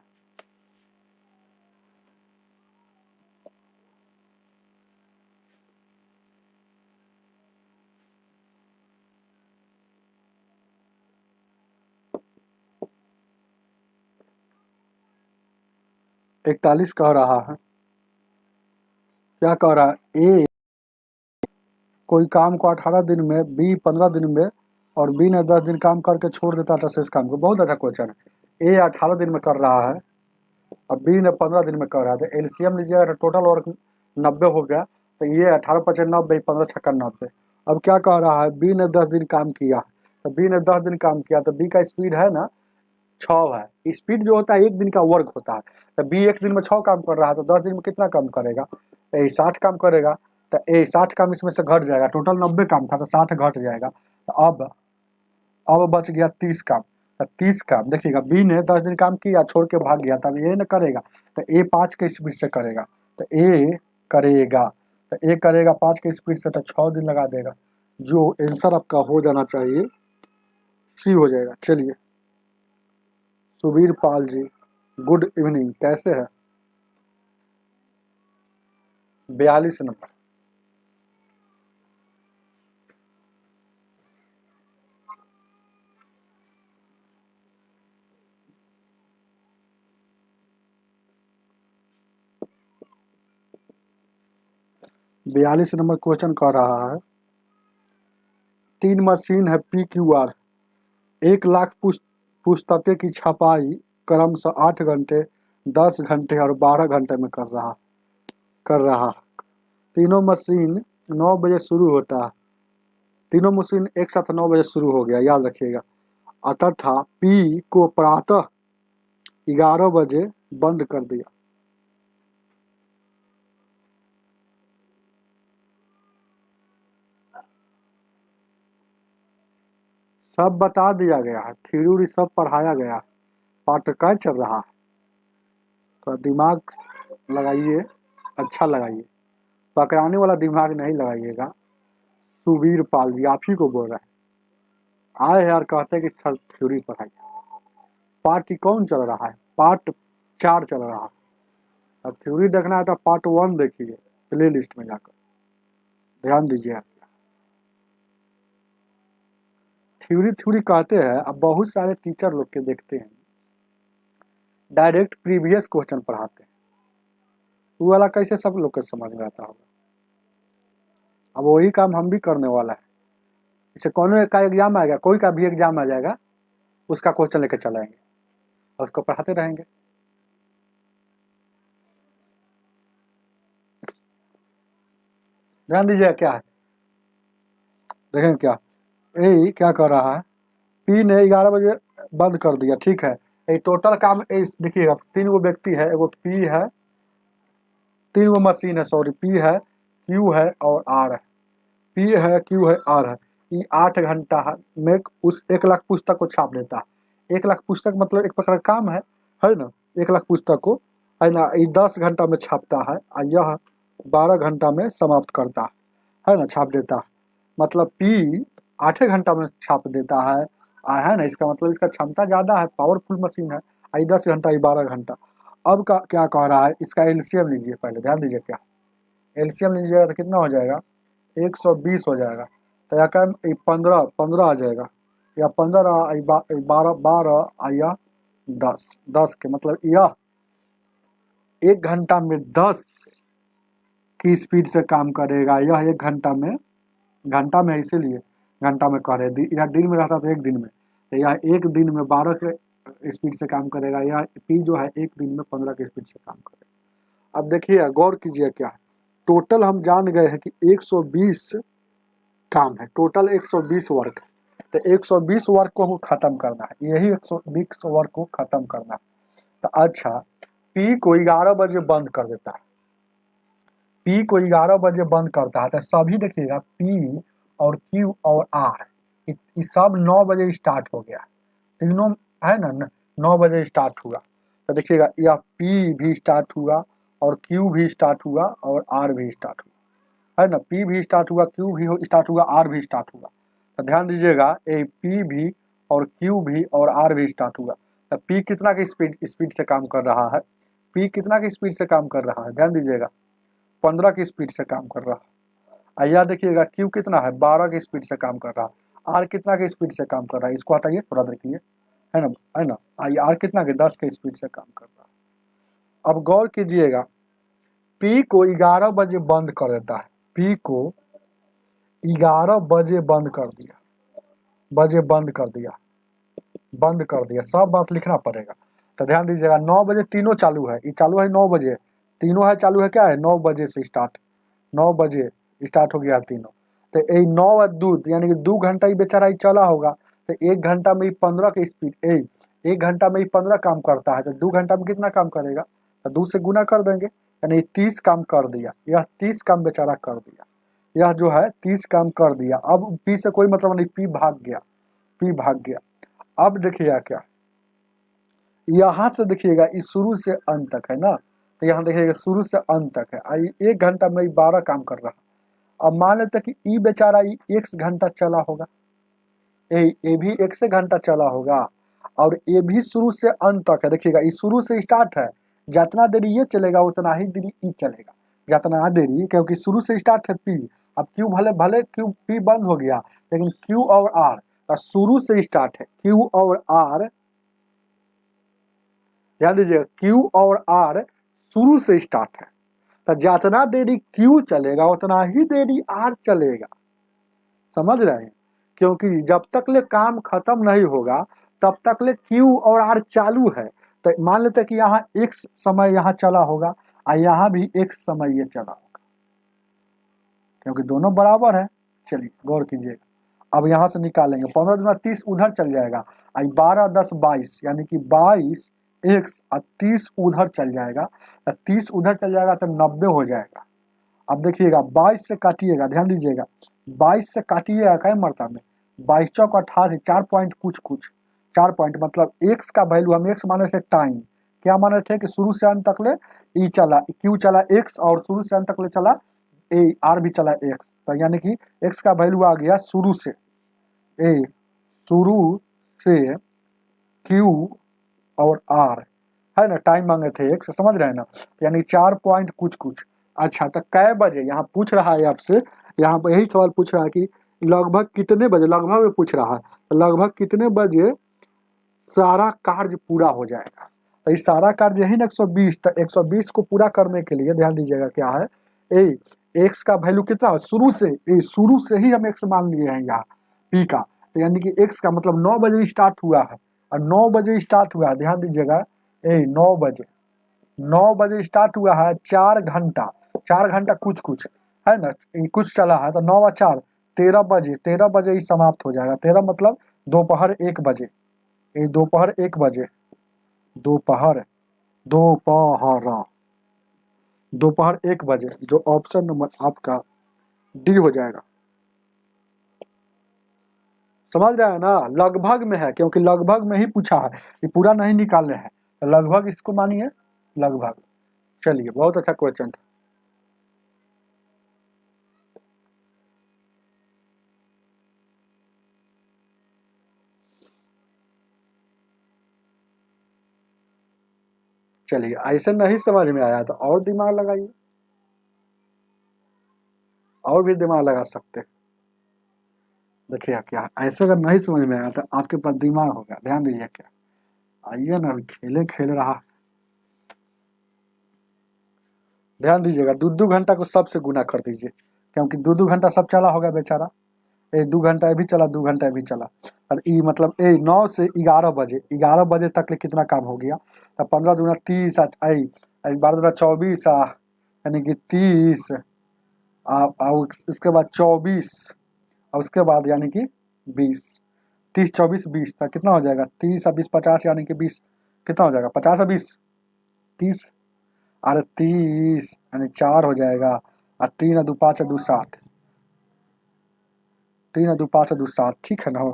इकतालीस कह रहा है, क्या कह रहा है? ए कोई काम को 18 दिन में, बी 15 दिन में और बी ने 10 दिन काम करके छोड़ देता था शेष काम को। बहुत अच्छा क्वेश्चन है। ए 18 दिन में कर रहा है और बी ने 15 दिन में कर रहा है, तो एलसीएम लीजिएगा तो टोटल वर्क 90 हो गया। तो ये 18×5 = 90, 15×6 = 90। अब क्या कह रहा है? बी ने 10 दिन काम किया, तो बी ने 10 दिन काम किया, तो बी का स्पीड है ना 6 है। स्पीड जो होता है एक दिन का वर्क होता है। तो बी एक दिन में 6 काम कर रहा है, तो 10 दिन में कितना काम करेगा? ए 60 काम करेगा। तो ए 60 काम इसमें से घट जाएगा, टोटल 90 काम था तो 60 घट जाएगा। तो अब बच गया 30 काम। तो 30 काम देखिएगा, बी ने 10 दिन काम किया छोड़ के भाग गया, तब ए न करेगा। तो ए 5 के स्पीड से करेगा। तो ए करेगा, तो ए करेगा 5 के स्पीड से, तो 6 दिन लगा देगा। जो आंसर आपका हो जाना चाहिए सी हो जाएगा। चलिए, सुबीर पाल जी, गुड इवनिंग, कैसे है? 42 नंबर। बयालीस नंबर क्वेश्चन कह रहा है, 3 मशीन है PQR, 1 लाख पुस्तकें की छपाई क्रमशः 8 घंटे, 10 घंटे और 12 घंटे में कर रहा। तीनों मशीन 9 बजे शुरू होता है। तीनों मशीन एक साथ 9 बजे शुरू हो गया, याद रखिएगा। तथा P को प्रातः 11 बजे बंद कर दिया। सब बता दिया गया है, थ्योरी सब पढ़ाया गया है, पाठ्यक्रम चल रहा है। तो दिमाग लगाइए, अच्छा लगाइए, पकड़ाने वाला दिमाग नहीं लगाइएगा। सुबीर पाल जी, आप ही को बोल रहे हैं। आए यार, कहते हैं कि सर थ्योरी पढ़ाइए। पार्ट कौन चल रहा है? पार्ट 4 चल रहा है। अब थ्योरी देखना है तो पार्ट 1 देखिए प्ले लिस्ट में जाकर, ध्यान दीजिए। थ्योरी थ्योरी कहते हैं, अब बहुत सारे टीचर लोग के देखते हैं डायरेक्ट प्रीवियस क्वेश्चन पढ़ाते हैं, वो वाला कैसे सब लोग के समझ में आता होगा। अब वही काम हम भी करने वाला है। जैसे कौन का एग्जाम आएगा, कोई का भी एग्जाम आ जाएगा, उसका क्वेश्चन लेकर चलाएंगे और उसको पढ़ाते रहेंगे। ध्यान दीजिए क्या है, देखें क्या ए क्या कर रहा है। पी ने 11 बजे बंद कर दिया, ठीक है। ये टोटल काम देखिएगा, 3 गो व्यक्ति है, एगो पी है, 3 गो मशीन है, सॉरी, पी है, क्यू है और आर है। पी है, क्यू है, आर है। ये 8 घंटा में उस 1 लाख पुस्तक को छाप देता है। 1 लाख पुस्तक मतलब एक प्रकार का काम है ना। 1 लाख पुस्तक को है ना, ये 10 घंटा में छापता है और यह 12 घंटा में समाप्त करता है ना, छाप देता है। मतलब पी 8 घंटा में छाप देता है ना, इसका मतलब इसका क्षमता ज़्यादा है, पावरफुल मशीन है। आई 10 घंटा, ये 12 घंटा। अब का क्या कह रहा है, इसका एलसीएम लीजिए, पहले ध्यान दीजिए। क्या एलसीएम लीजिएगा तो कितना हो जाएगा? 120 हो जाएगा। तो या क्या 15 15 आ जाएगा, या 15 12 12 या 10 10 के मतलब यह 1 घंटा में 10 की स्पीड से काम करेगा। यह 1 घंटा में, घंटा में इसीलिए घंटा में कह रहे, या दिन में रहता तो 1 दिन में, तो यह 1 दिन में 12 के स्पीड से काम करेगा। या पी जो है 1 दिन में 15 की स्पीड से काम करेगा। अब देखिए, गौर कीजिए क्या है। टोटल हम जान गए हैं कि 120 काम है, टोटल 120 वर्क है। तो 120 वर्क को खत्म करना है, यही 120 वर्क को खत्म करना है। तो अच्छा, पी को 11 बजे बंद कर देता है, पी को 11 बजे बंद करता है। तो सभी देखिएगा, पी और क्यू और आर ये सब 9 बजे स्टार्ट हो गया, तीनों है ना 9 बजे स्टार्ट हुआ। तो देखिएगा, यह पी भी स्टार्ट हुआ और क्यू भी स्टार्ट हुआ और आर भी स्टार्ट हुआ, है ना, पी भी स्टार्ट हुआ, क्यू भी स्टार्ट हुआ, आर भी स्टार्ट हुआ। तो ध्यान दीजिएगा ए पी भी और क्यू भी और आर भी स्टार्ट हुआ। तो पी कितना की स्पीड से काम कर रहा है, पी कितना की स्पीड से काम कर रहा है, ध्यान दीजिएगा 15 की स्पीड से काम कर रहा है। यह देखिएगा क्यू कितना है, 12 की स्पीड से काम कर रहा है। आर कितना की स्पीड से काम कर रहा है, इसको हटाइए थोड़ा देखिए, है ना, है ना, आर कितना के 10 के स्पीड से काम कर रहा है। अब गौर कीजिएगा पी को 11 बजे बंद कर देता है, पी को 11 बजे बंद कर दिया, बजे बंद कर दिया, बंद कर दिया, सब बात लिखना पड़ेगा। तो ध्यान दीजिएगा 9 बजे तीनों चालू है, ये चालू है 9 बजे, तीनों है चालू है, क्या है 9 बजे से स्टार्ट, 9 बजे स्टार्ट हो गया तीनों। तो ये 9 और 2 यानी कि 2 घंटा ही बेचारा ही चला होगा। तो 1 घंटा में ही 15 की स्पीड, 1 घंटा में ही 15 काम करता है, तो 2 घंटा में कितना काम करेगा, तो 2 से गुना कर देंगे, यानी 30 काम कर दिया, यह 30 काम बेचारा कर दिया, यह जो है 30 काम कर दिया। अब पी से कोई मतलब नहीं, पी भाग गया, पी भाग गया। अब देखिएगा क्या, यहाँ से देखिएगा इस शुरू से अंत तक है ना, तो यहाँ देखिएगा शुरू से अंत तक है, 1 घंटा में 12 काम कर रहा। अब मान लेते कि ई बेचारा एक घंटा चला होगा, ए भी 1 से घंटा चला होगा, और ए भी शुरू से अंत तक है। देखिएगा इस शुरू से स्टार्ट है, जितना देरी ये चलेगा उतना ही देरी ई चलेगा, जितना देरी, क्योंकि शुरू से स्टार्ट है पी। अब क्यू भले भले क्यू पी बंद हो गया, लेकिन क्यू और आर शुरू से स्टार्ट है, क्यू और आर, ध्यान दीजिएगा क्यू और आर शुरू से स्टार्ट है। तो जितना देरी क्यू चलेगा उतना ही देरी आर चलेगा, समझ रहे हैं, क्योंकि जब तक ले काम खत्म नहीं होगा तब तक ले क्यू और आर चालू है। तो मान लेते कि यहाँ एक समय यहाँ चला होगा और यहाँ भी एक समय ये चला होगा, क्योंकि दोनों बराबर है। चलिए गौर कीजिएगा, अब यहाँ से निकालेंगे 15 दूना 30 उधर चल जाएगा, 12 10 22 यानी कि 22 एक्स और 30 उधर चल जाएगा, 30 उधर चल जाएगा तो 90 हो जाएगा। अब देखिएगा 22 से काटिएगा, ध्यान दीजिएगा 22 से काटिएगा कई मरता में, 22 चौक 88, 4 पॉइंट कुछ कुछ, 4 पॉइंट मतलब एक्स का वैल्यू हम एक्स माने थे टाइम, क्या माने थे कि शुरू से अंत तक ले ई चला, क्यू चला एक्स, और शुरू से अंत तक ले चला ए, आर भी चला एक्स, तो यानी कि एक्स का वैल्यू आ गया शुरू से ए, शुरू से क्यू और आर, है ना, टाइम मांगे थे एक्स, समझ रहे हैं ना, यानी 4 पॉइंट कुछ कुछ। अच्छा तो कै बजे यहाँ पूछ रहा है आपसे, यहाँ पर यही सवाल पूछ रहा है कि लगभग कितने बजे, लगभग में पूछ रहा है, तो लगभग कितने बजे सारा कार्य पूरा हो जाएगा। तो इस सारा कार्य यही ना 120, तो 120 को पूरा करने के लिए ध्यान दीजिएगा क्या है, ए एक्स का वैल्यू कितना है शुरू से, शुरू से ही हम एक्स मान लिए हैं यहाँ पी का, तो यानी कि एक्स का मतलब 9 बजे स्टार्ट हुआ है, और 9 बजे स्टार्ट हुआ है, ध्यान दीजिएगा 9 बजे, 9 बजे स्टार्ट हुआ है, 4 घंटा, 4 घंटा कुछ कुछ है ना, कुछ चला है, तो 9 और 4 13 बजे, 13 बजे ही समाप्त हो जाएगा, 13 मतलब दोपहर 1 बजे, दोपहर 1 बजे, दोपहर दोपहर दोपहर 1 बजे, जो ऑप्शन नंबर आपका डी हो जाएगा। समझ रहे हैं ना, लगभग में है, क्योंकि लगभग में ही पूछा है, ये पूरा नहीं निकालने हैं, तो लगभग इसको मानिए लगभग। चलिए बहुत अच्छा क्वेश्चन था। चलिए ऐसे नहीं समझ में आया तो और दिमाग लगाइए, और भी दिमाग लगा सकते हैं। देखिए क्या, ऐसे अगर नहीं समझ में आया तो आपके पास दिमाग होगा, ध्यान दीजिए क्या, आइए ना अभी खेले खेल रहा, ध्यान दीजिएगा 2 घंटा को सबसे गुना कर दीजिए, क्योंकि 2 घंटा सब चला होगा बेचारा, 2 घंटा ये भी चला, 2 घंटा ये भी चला, और ई मतलब 9 से 11 बजे, 11 बजे तक ले कितना काम हो गया, तो 15 दूना 30, 12 दूना 24, यानी कि 30, उसके बाद 24, और उसके बाद यानी कि 20, 30 24 20 तक कितना हो जाएगा, 30 और 20 50, यानी कि 20 कितना हो जाएगा, 50 और 20 30, अरे 30 यानी 4 हो जाएगा, और 3 और 2 5 और 2 7, 3 और 2 5 और 2 7, ठीक है ना,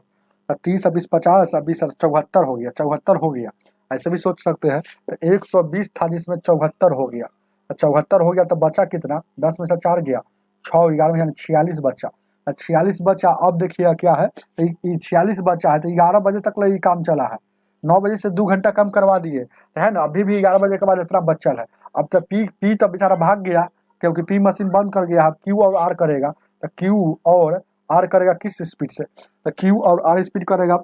30 और 20 50 और 20 और 74 हो गया, 74 हो गया, ऐसे भी सोच सकते हैं। तो 120 था जिसमें 74 हो गया, 74 हो गया तो बचा कितना, 10 में से 4 गया, 6 11 यानी 46 बच्चा। 46 बच्चा, अब देखिए क्या है, 46 बच्चा है तो 11 बजे तक ये काम चला है। 9 बजे से 2 घंटा कम करवा दिए है ना, अभी भी 11 बजे के बाद इतना बचल है। अब तो पी तो बेचारा भाग गया, क्योंकि पी मशीन बंद कर गया। क्यू और आर करेगा, तो क्यू और आर करेगा किस स्पीड से, तो क्यू और आर स्पीड करेगा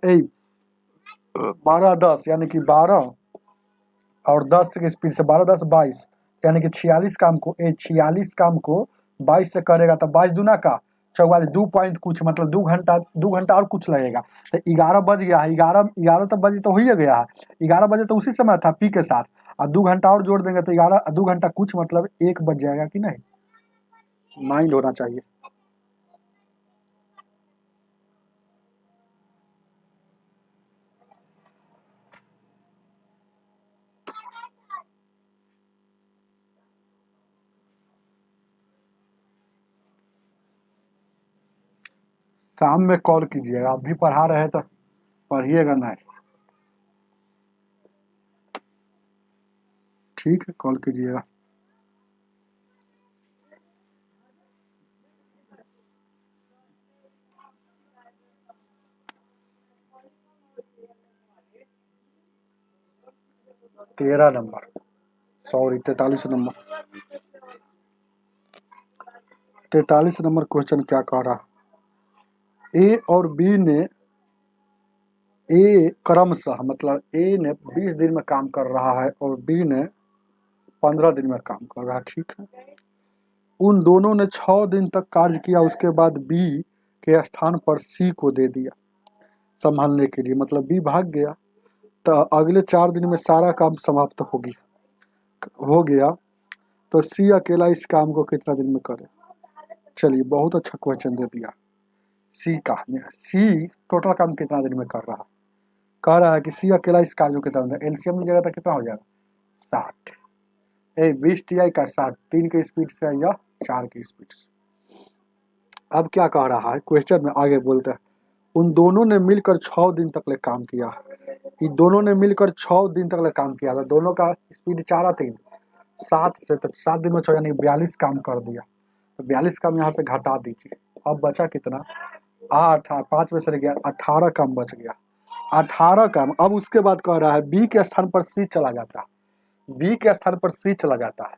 12 10, यानी कि 12 और 10 की स्पीड से 12 10 22, यानी कि 46 काम को 22 से करेगा तो 22 दूना का 44, 2 पॉइंट कुछ, मतलब 2 घंटा और कुछ लगेगा। तो 11 बज गया है, 11 तो बजे तो हो ही गया है, 11 बजे तो उसी समय था पी के साथ, अब 2 घंटा और जोड़ देंगे तो 11 2 घंटा कुछ मतलब 1 बज जाएगा कि नहीं, माइंड होना चाहिए। शाम में कॉल कीजिएगा, आप भी पढ़ा रहे तो पढ़िएगा नहीं, ठीक है, कॉल कीजिएगा। तेरह number, sorry 43 number, 43 number question क्या कह रहा, ए और बी ने ए क्रमशः, मतलब ए ने 20 दिन में काम कर रहा है और बी ने 15 दिन में काम कर रहा है, ठीक है। उन दोनों ने 6 दिन तक कार्य किया, उसके बाद बी के स्थान पर सी को दे दिया संभालने के लिए, मतलब बी भाग गया। तो अगले 4 दिन में सारा काम समाप्त हो गया, तो सी अकेला इस काम को कितना दिन में करे। चलिए, बहुत अच्छा क्वेश्चन दे दिया। सी टोटल काम कितना दिन में कर रहा है, कह रहा है कि सी अकेला इस कार्य को कितना दिन में, एलसीएम लीजिएगा तो कितना हो जाएगा 60, 20 टी का 60, 3 की स्पीड से या 4 की स्पीड से। अब क्या कह रहा है क्वेश्चन में, आगे बोलते हैं, उन दोनों ने मिलकर 6 दिन तक ले काम किया। ये दोनों ने मिलकर 6 दिन तक ले काम किया था, दोनों का स्पीड 4 3 7 से, तो 7 दिन में 6 यानी 42 काम कर दिया। तो 42 काम यहाँ से घटा दीजिए, अब बचा कितना, 8 5 में से गया 18 काम बच गया, 18 काम। अब उसके बाद कह रहा है बी के स्थान पर सी चला जाता है, बी के स्थान पर सी चला जाता है।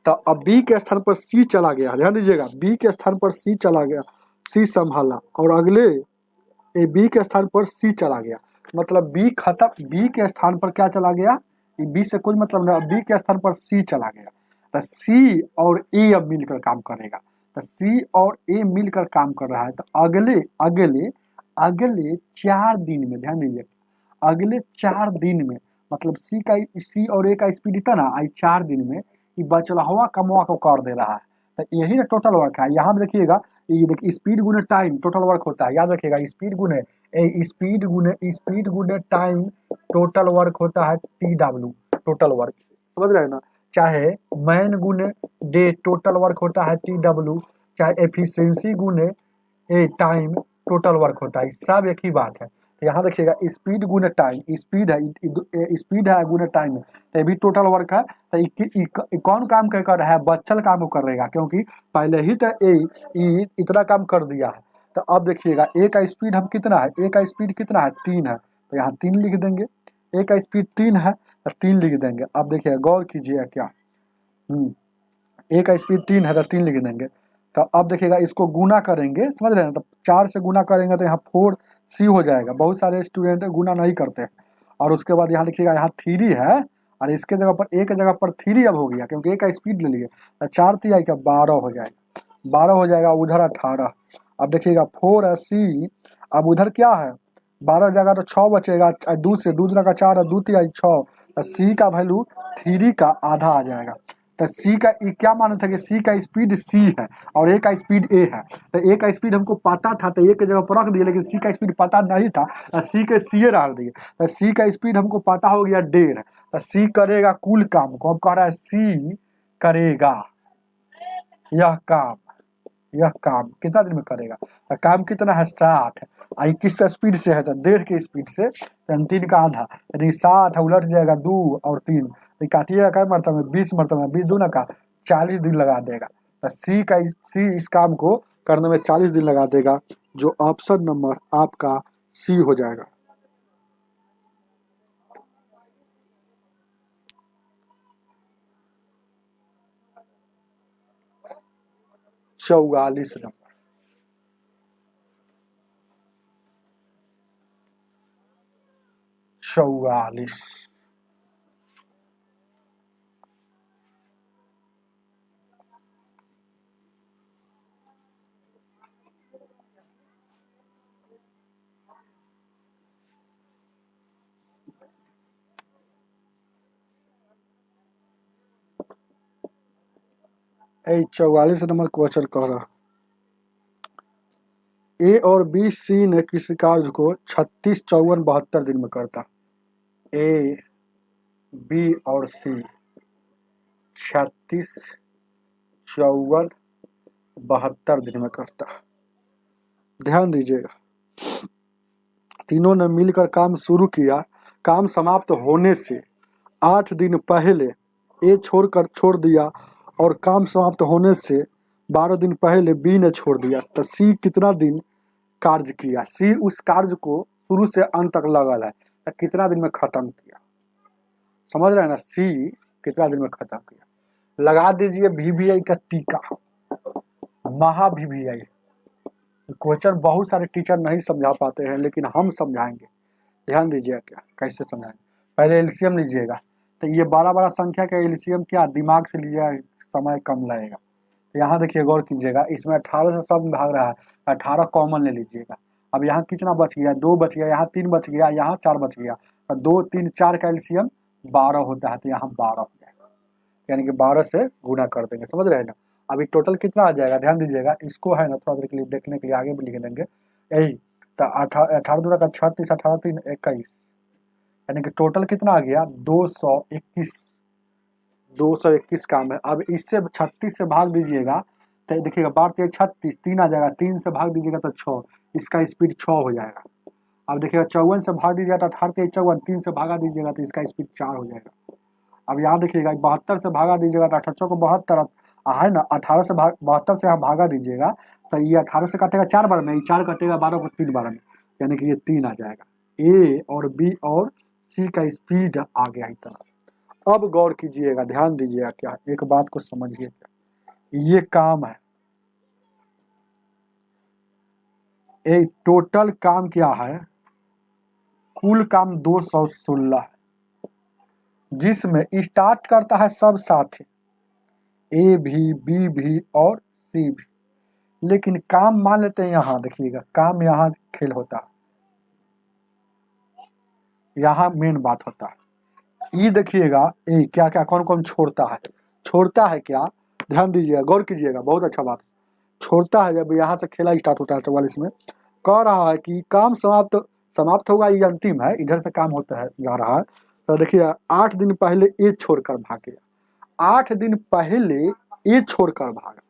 तो अब बी के स्थान पर सी चला गया, ध्यान दीजिएगा, बी के स्थान पर सी चला गया, सी संभाला, और अगले बी के स्थान पर सी चला गया, मतलब बी खत्म, बी के स्थान पर क्या चला गया, बी से कोई मतलब नहीं, बी के स्थान पर सी चला गया। तो सी और ए अब मिलकर काम करेगा, तो सी और ए मिलकर काम कर रहा है। तो अगले अगले अगले 4 दिन में, ध्यान दीजिए, अगले 4 दिन में, मतलब सी और ए का स्पीड था ना, आई 4 दिन में ये बचला हुआ कमवा को कर दे रहा है। तो यही ना टोटल वर्क है। यहाँ देखिएगा, ये देखिए स्पीड गुने टाइम टोटल वर्क होता है, याद रखिएगा, स्पीड गुने टाइम टोटल वर्क होता है TW, टोटल वर्क, समझ रहे हैं ना। चाहे मैन गुने डे टोटल वर्क होता है TW, चाहे एफिशिएंसी गुने टाइम टोटल वर्क होता है, सब एक ही बात है। तो यहाँ देखिएगा स्पीड गुने टाइम, स्पीड है गुने टाइम, तो ये भी टोटल वर्क है। तो कौन काम कर रहा है, बच्चल काम को करेगा, क्योंकि पहले ही तो इतना काम कर दिया है। तो अब देखिएगा ए का स्पीड हम कितना है, ए का स्पीड कितना है 3 है, तो यहाँ 3 लिख देंगे, ए का स्पीड 3 है तो 3 लिख देंगे। अब देखिए गौर कीजिए क्या, ए का स्पीड 3 है तो 3 लिख देंगे। तो अब देखिएगा इसको गुना करेंगे, समझ रहे हैं, तो 4 से गुना करेंगे तो यहाँ 4C हो जाएगा। बहुत सारे स्टूडेंट गुना नहीं करते हैं। और उसके बाद यहाँ देखिएगा, यहाँ 3 है और इसके जगह पर ए के जगह पर 3 अब हो गया, क्योंकि ए का स्पीड ले लिए, तो 4 3 क्या 12 हो जाएगा, 12 हो जाएगा, उधर 18। अब देखिएगा 4C, अब उधर क्या है 12 जगह तो 6 बचेगा, 2 से 2 का 4 है, 2 3 6, सी का वैल्यू 3 का आधा आ जाएगा। तो सी का क्या माना था कि सी का स्पीड सी है और ए का स्पीड ए है। तो ए का स्पीड हमको पता था तो ए के जगह पर रख दिए, लेकिन सी का स्पीड पता नहीं था, सी के सी रख दिए। तो सी का स्पीड हमको पता हो गया 1.5, तो सी करेगा कुल काम को। अब कह रहा है सी करेगा यह काम कितना दिन में करेगा, तो काम कितना है 60, आई किस स्पीड से है तो 1.5 की स्पीड से, 3 का आधा, यानी 60 उलट जाएगा 2 और 3, काटिएगा क्या मरतबा में 20 मरतबा में, 20 दूना का 40 दिन लगा देगा। सी इस काम को करने में 40 दिन लगा देगा, जो ऑप्शन नंबर आपका सी हो जाएगा। चौवालीस नंबर। चौवालीस। ए 44 नंबर क्वेश्चन कह रहा, ए और बी सी ने किसी कार्य को 36, 54, 72 दिन में करता। ए बी और सी 36, 54, 72 दिन में करता। ध्यान दीजिएगा, तीनों ने मिलकर काम शुरू किया। काम समाप्त होने से 8 दिन पहले ए छोड़ दिया और काम समाप्त होने से 12 दिन पहले बी ने छोड़ दिया। तो सी कितना दिन कार्य किया? सी उस कार्य को शुरू से अंत तक लगल है, तो कितना दिन में खत्म किया? समझ रहे हैं ना? सी कितना दिन में खत्म किया। लगा दीजिए VVI का टीका, महा VVI। क्वेश्चन बहुत सारे टीचर नहीं समझा पाते हैं, लेकिन हम समझाएंगे। ध्यान दीजिएगा, क्या कैसे समझाएंगे। पहले एलसीएम लीजिएगा, तो ये 12 संख्या का एलसीएम क्या दिमाग से लीजिएगा, समय कम लगेगा। तो यहाँ देखिए, गौर कीजिएगा, इसमें 18 से सब भाग रहा है, 18 कॉमन ले लीजिएगा। अब यहाँ कितना बच गया? 2 बच गया, यहाँ 3 बच गया, यहाँ 4 बच गया। और 2, 3, 4 का एलसीएम 12 होता है, तो यहाँ 12 हो जाएगा, यानी कि 12 से गुना कर देंगे। समझ रहे हैं ना? अभी टोटल कितना आ जाएगा? ध्यान दीजिएगा, इसको है ना थोड़ा देर के लिए देखने के लिए आगे भी लिख देंगे। यही तो 18 दूना का 36, 18 3 21, यानी कि टोटल कितना आ गया? 221। 221 काम है। अब इससे 36 से भाग दीजिएगा, तो देखिएगा 12 36, 3 आ जाएगा, 3 से भाग दीजिएगा तो 6, इसका स्पीड 6 हो जाएगा। अब देखिएगा 54 से भाग दीजिएगा तो 18 54, 3 से भागा दीजिएगा तो इसका स्पीड 4 हो जाएगा। अब यहाँ देखिएगा 72 से भागा दीजिएगा तो 18 को 72 है ना, 18 से 72 से यहाँ भागा दीजिएगा तो ये 18 से काटेगा 4 बार में, ये 4 कटेगा 12 को 3 बार में, यानी कि ये 3 आ जाएगा। ए और बी और सी का स्पीड आ गया इतना। अब गौर कीजिएगा, ध्यान दीजिएगा, क्या एक बात को समझिए, ये काम है, ये टोटल काम क्या है? कुल काम 216 है, जिसमें स्टार्ट करता है सब साथी, ए भी, बी भी और सी भी। लेकिन काम मान लेते हैं, यहाँ देखिएगा काम यहाँ खेल होता है, यहाँ मेन बात होता है। ये देखिएगा ए क्या क्या कौन कौन छोड़ता है, छोड़ता है क्या? ध्यान दीजिएगा, गौर कीजिएगा, बहुत अच्छा बात। छोड़ता है जब यहाँ से खेला स्टार्ट होता है 44 में, कह रहा है कि काम समाप्त होगा, ये अंतिम है, इधर से काम होता है जा रहा है। तो देखिए 8 दिन पहले ए छोड़कर भाग गया, 8 दिन पहले ए छोड़कर भागा,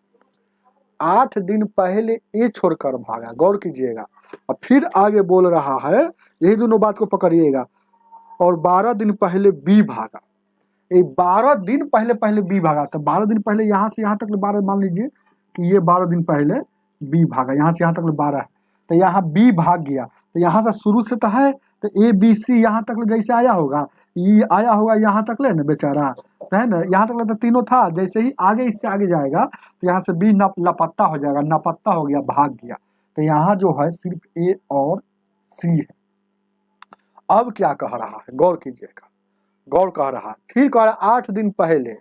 8 दिन पहले ए छोड़कर भागा। गौर कीजिएगा, और फिर आगे बोल रहा है, यही दोनों बात को पकड़िएगा, और 12 दिन पहले बी भागा। ये 12 दिन पहले बी भागा, तो 12 दिन पहले यहाँ से यहाँ तक 12, मान लीजिए कि ये 12 दिन पहले बी भागा, यहाँ से यहाँ तक 12 है, तो यहाँ बी भाग गया। तो यहाँ से शुरू से तो है, तो ए बी सी यहाँ तक जैसे आया होगा, ये आया होगा यहाँ तक ले ना बेचारा, तो है ना, यहाँ तक तो तीनों था। जैसे ही आगे इससे आगे जाएगा तो यहाँ से बी लापता हो जाएगा, नापत्ता हो गया, भाग गया। तो यहाँ जो है सिर्फ ए और सी है। अब क्या कह रहा है, गौर कीजिएगा, गौर कह रहा है, फिर कह रहा है 8 दिन पहले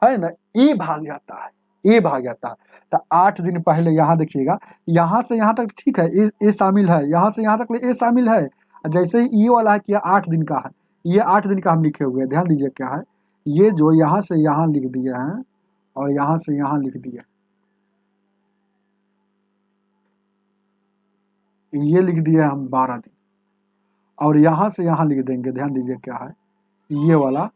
है ना ए भाग जाता है, ए भाग जाता है। तो 8 दिन पहले यहाँ देखिएगा, यहाँ से यहाँ तक ठीक है, ए शामिल है, यहाँ से यहाँ तक ए शामिल है। जैसे ही ये वाला है कि 8 दिन का है, ये 8 दिन का हम लिखे हुए हैं। ध्यान दीजिए क्या है, ये जो यहाँ से यहाँ लिख दिए हैं और यहाँ से यहाँ लिख दिया, ये लिख दिया हम 12 दिन, और यहाँ से यहाँ लिख देंगे। ध्यान दीजिए क्या है, ये वाला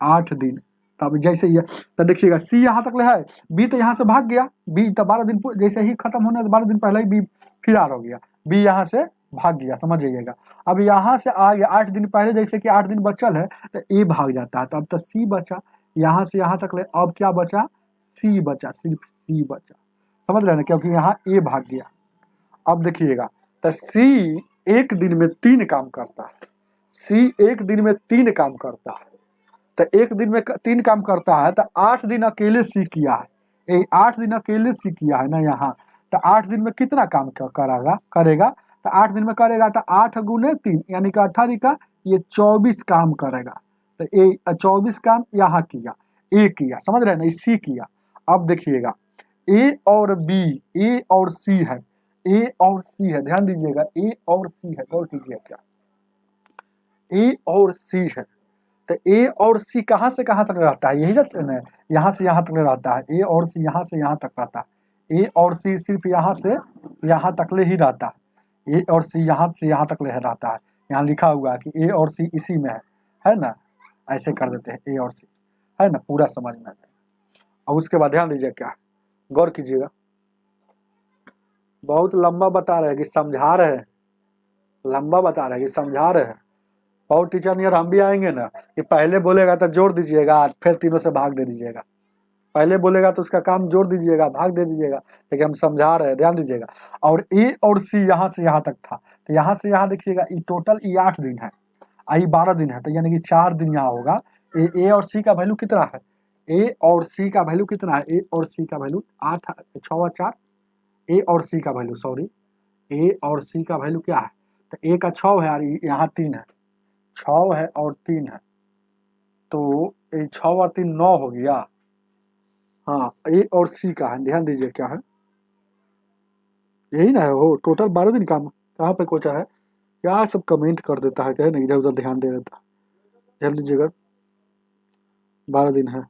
8 दिन। तब जैसे ये तो देखिएगा सी यहाँ तक ले है, बी तो यहाँ से भाग गया, बी तो 12 दिन जैसे ही खत्म होने 12 दिन पहले ही बी फिर हो गया, बी यहाँ से भाग गया, समझ जाइएगा। अब यहाँ से आ गया 8 दिन पहले, जैसे कि 8 दिन बचल है तो ए भाग जाता है, तब तो सी बचा, यहाँ से यहाँ तक ले। अब क्या बचा? सी बचा, सिर्फ सी बचा, समझ रहे हैं ना, क्योंकि यहाँ ए भाग गया। अब देखिएगा, तो सी एक दिन में 3 काम करता है, सी एक दिन में 3 काम करता है, तो एक दिन में 3 काम करता है, तो 8 दिन अकेले सी किया है, 8 दिन अकेले सी किया है ना यहाँ, तो 8 दिन में कितना काम करेगा, तो 8 दिन में करेगा तो 8 गुने 3 यानी कि 18 का ये 24 काम करेगा, तो ये 24 काम यहाँ किया, ए किया, समझ रहे हैं ना, सी किया। अब देखिएगा ए और बी, ए और सी है, ए और सी है, ध्यान दीजिएगा, ए और सी है, गौर कीजिए क्या, ए और सी है, तो ए और सी कहाँ से कहाँ तक रहता है, यही ना, यहाँ से यहाँ तक रहता है, ए और सी यहाँ से यहाँ तक रहता है, ए और सी सिर्फ यहाँ से यहाँ तक ले ही रहता है, ए और सी यहाँ से यहाँ तक ले रहता है, यहाँ लिखा हुआ है कि ए और सी इसी में है ना, ऐसे कर देते हैं, ए और सी है ना, पूरा समझ में आ जाए। और उसके बाद ध्यान दीजिए क्या, गौर कीजिएगा, बहुत लंबा बता रहे हैं कि समझा रहे हैं, लंबा बता रहे हैं कि समझा रहे हैं, बहुत टीचर नियर हम भी आएंगे ना कि पहले बोलेगा तो जोड़ दीजिएगा, फिर तीनों से भाग दे दीजिएगा, पहले बोलेगा तो उसका काम जोड़ दीजिएगा, भाग दे दीजिएगा, लेकिन हम समझा रहे हैं, ध्यान दीजिएगा। और ए और सी यहाँ से यहाँ तक था, तो यहाँ से यहाँ देखिएगा, ये टोटल ये 8 दिन है, आई 12 दिन है, तो यानी कि 4 दिन यहाँ होगा। ए और सी का वैल्यू कितना है, ए और सी का वैल्यू कितना है, ए और सी का वैल्यू 8 6 4, ए और सी का वैल्यू, सॉरी, ए और सी का वैल्यू क्या है, तो ए का 6 है और यहाँ 3 है, 6 है और 3 है, तो ये 6 और 3 9 हो गया। हाँ, ए और सी का है, ध्यान दीजिए क्या है, यही ना है, हो टोटल 12 दिन काम, कहाँ पे कोचा है, क्या सब कमेंट कर देता है, क्या नहीं इधर उधर ध्यान दे देता है, ध्यान दीजिएगा, 12 दिन है,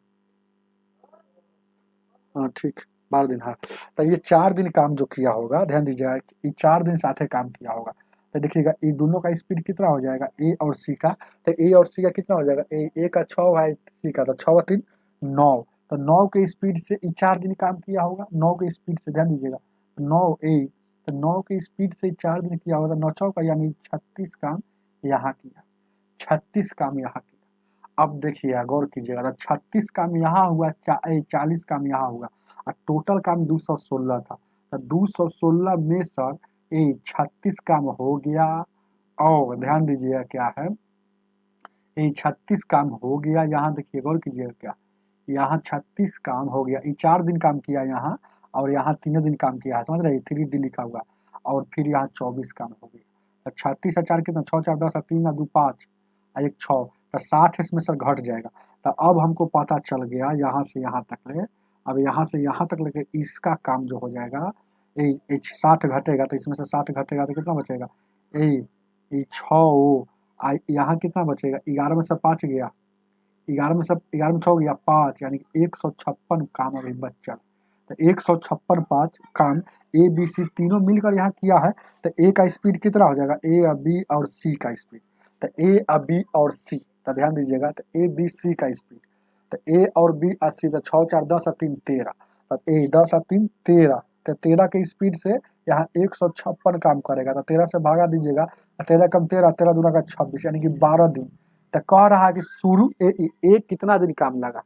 हाँ ठीक, 12 दिन है, तो ये 4 दिन काम जो किया होगा, ध्यान दीजिएगा, ये 4 दिन साथ काम किया होगा, तो देखिएगा ये दोनों का स्पीड कितना हो जाएगा, ए और सी का, तो ए और सी का कितना हो जाएगा, ए का 6 है, सी का, तो 6 और 3 9, तो 9 के स्पीड से ये 4 दिन काम किया होगा, 9 के स्पीड से, ध्यान दीजिएगा, 9 ए, तो 9 के स्पीड से 4 दिन किया होगा, 9 चौका यानी 36 काम यहाँ किया, 36 काम यहाँ किया। अब देखिए गौर कीजिएगा, 36 काम यहाँ हुआ, 40 काम यहाँ हुआ, और टोटल काम 216 था, तो 216 में सर ये 36 काम हो गया, और ध्यान दीजिएगा क्या है, ये 36 काम हो गया, यहाँ देखिए गौर कीजिएगा क्या, यहाँ 36 काम हो गया, ये 4 दिन काम किया यहाँ, और यहाँ 3 दिन काम किया है, समझ रहे, 3 दिन लिखा हुआ, और फिर यहाँ 24 काम हो गया, तो 36 और 4 कितना, 6 4 10 3 2 5 और 1 6, तो 60 इसमें सर घट जाएगा, तो अब हमको पता चल गया यहाँ से यहाँ तक ले, अब यहाँ से यहाँ तक लेके इसका काम जो हो जाएगा, ये 60 घटेगा, तो इसमें से 60 घटेगा तो कितना बचेगा, ये 6, यहाँ कितना बचेगा, 11 में से 5 गया, 11 में 6 गया 5, यानी 156 काम अभी बचा, तो 156 5 काम ए बी सी तीनों मिलकर यहाँ किया है, तो ए का स्पीड कितना हो जाएगा, ए बी और सी का स्पीड, तो ए बी और सी, तो ध्यान दीजिएगा, तो ए बी सी का स्पीड, तो ए और बी 80, तो 6 4 10 और 3 13, तो ए 10 और 3 13, तो 13 के स्पीड से यहाँ 156 काम करेगा, तो 13 से भागा दीजिएगा, 13 कम 13, 13 दूना का 26, यानी कि 12 दिन, तो कह रहा है कि शुरू एक कितना दिन काम लगा,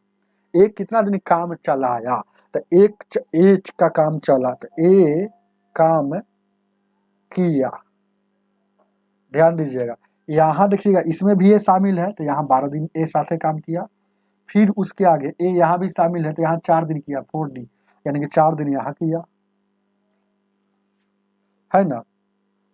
एक कितना दिन काम चलाया, तो एक का काम चला, तो ए काम किया, ध्यान दीजिएगा, यहाँ देखिएगा इसमें भी ए शामिल है, तो यहाँ 12 दिन ए साथे काम किया, फिर उसके आगे ए यहाँ भी शामिल है, तो यहाँ 4 दिन किया, 4 डी, यानी कि 4 दिन यहाँ किया, है ना,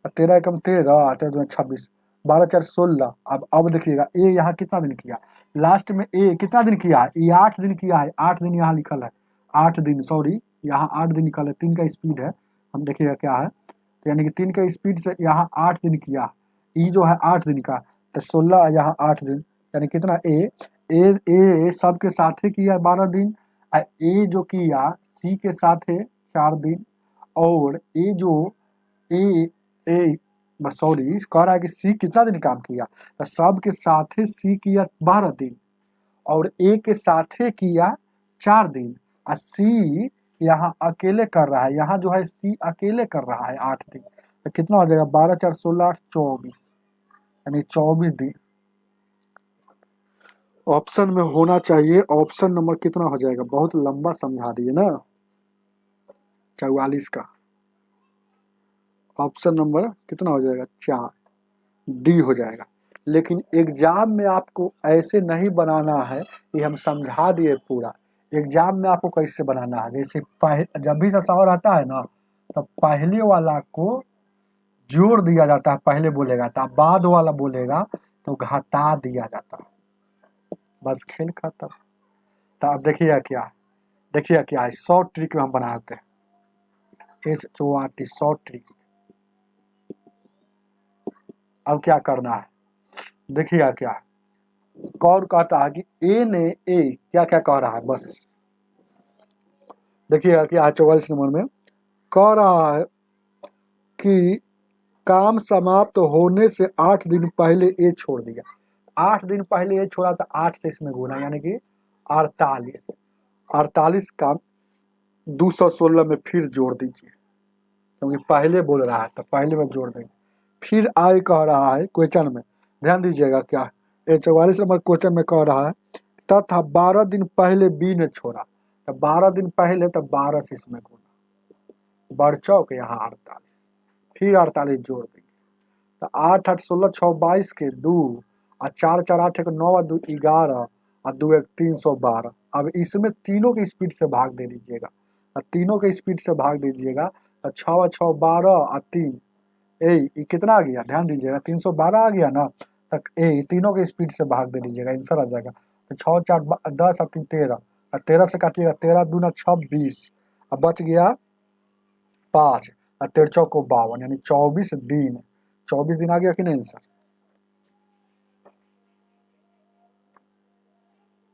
13 एकम 13, 13 26, 12 4 16, अब देखिएगा ए यहाँ कितना दिन किया, लास्ट में ए कितना दिन किया है, ये 8 दिन किया है, 8 दिन यहाँ लिखल है, 8 दिन, सॉरी यहाँ 8 दिन निकल है, 3 का स्पीड है, हम देखिएगा क्या है, तो यानी कि 3 का स्पीड से यहाँ 8 दिन किया, ई जो है 8 दिन का, तो 16 यहाँ 8 दिन, यानी कितना ए सबके साथ ही किया 12 दिन, ए जो किया सी के साथ है 4 दिन, और ए जो ए सॉरी कह रहा है कि सी कितना दिन काम किया, तो सब के साथ ही सी किया 12 दिन, और ए के साथ ही किया 4 दिन, और सी यहाँ अकेले कर रहा है, यहाँ जो है सी अकेले कर रहा है 8 दिन, तो कितना हो जाएगा, 12 4 16 24, यानी 24 दिन, ऑप्शन में होना चाहिए। ऑप्शन नंबर कितना हो जाएगा, बहुत लंबा समझा दिए ना, 44 का ऑप्शन नंबर कितना हो जाएगा, 4, डी हो जाएगा। लेकिन एग्जाम में आपको ऐसे नहीं बनाना है कि हम समझा दिए पूरा। एग्जाम में आपको कैसे बनाना है, जैसे जब भी सवाल आता है ना, तो पहले वाला को जोड़ दिया जाता है, पहले बोलेगा तो बाद वाला बोलेगा तो घटा दिया जाता है, बस खेल खत्म। तो अब देखिए क्या, देखिए क्या है, शॉर्ट ट्रिक में हम बनाते हैं, HORT शॉर्ट ट्रिक। अब क्या करना है, देखिए क्या है, कौन कहता है कि ए ने ए क्या क्या कह रहा है, बस देखिएगा कि 44 नंबर में कह रहा है कि काम समाप्त होने से 8 दिन पहले ए छोड़ दिया। 8 दिन पहले ए छोड़ा तो 8 से इसमें गुना, यानी कि 48। 48 का 216 में फिर जोड़ दीजिए, क्योंकि पहले बोल रहा है तो पहले में जोड़ देंगे। फिर आए कह रहा है क्वेश्चन में, ध्यान दीजिएगा क्या, 44 नंबर क्वेश्चन में कह रहा है तथा 12 दिन पहले बी ने छोड़ा, तो 12 दिन पहले तो 12 से इसमें गुना, बढ़ चौक यहाँ 48, फिर 48 जोड़ देंगे, तो 8 8 16 6 22 के 2 और 4 4 8 1 9 और 2 11 और 2 1 312। अब इसमें तीनों की स्पीड से भाग दे दीजिएगा, तीनों के स्पीड से भाग दीजिएगा, तो 6 6 12 और 3 ये कितना आ गया, ध्यान दीजिएगा 312 आ गया ना, तक ए तीनों के स्पीड से भाग दे दीजिएगा, आंसर आ जाएगा। तो 6 4 10 और 3 13, और 13 से काटिएगा 13 दूना 26, अब बच गया 5 और 13 चौको 52, यानी 24 दिन। 24 दिन आ गया कि नहीं आंसर,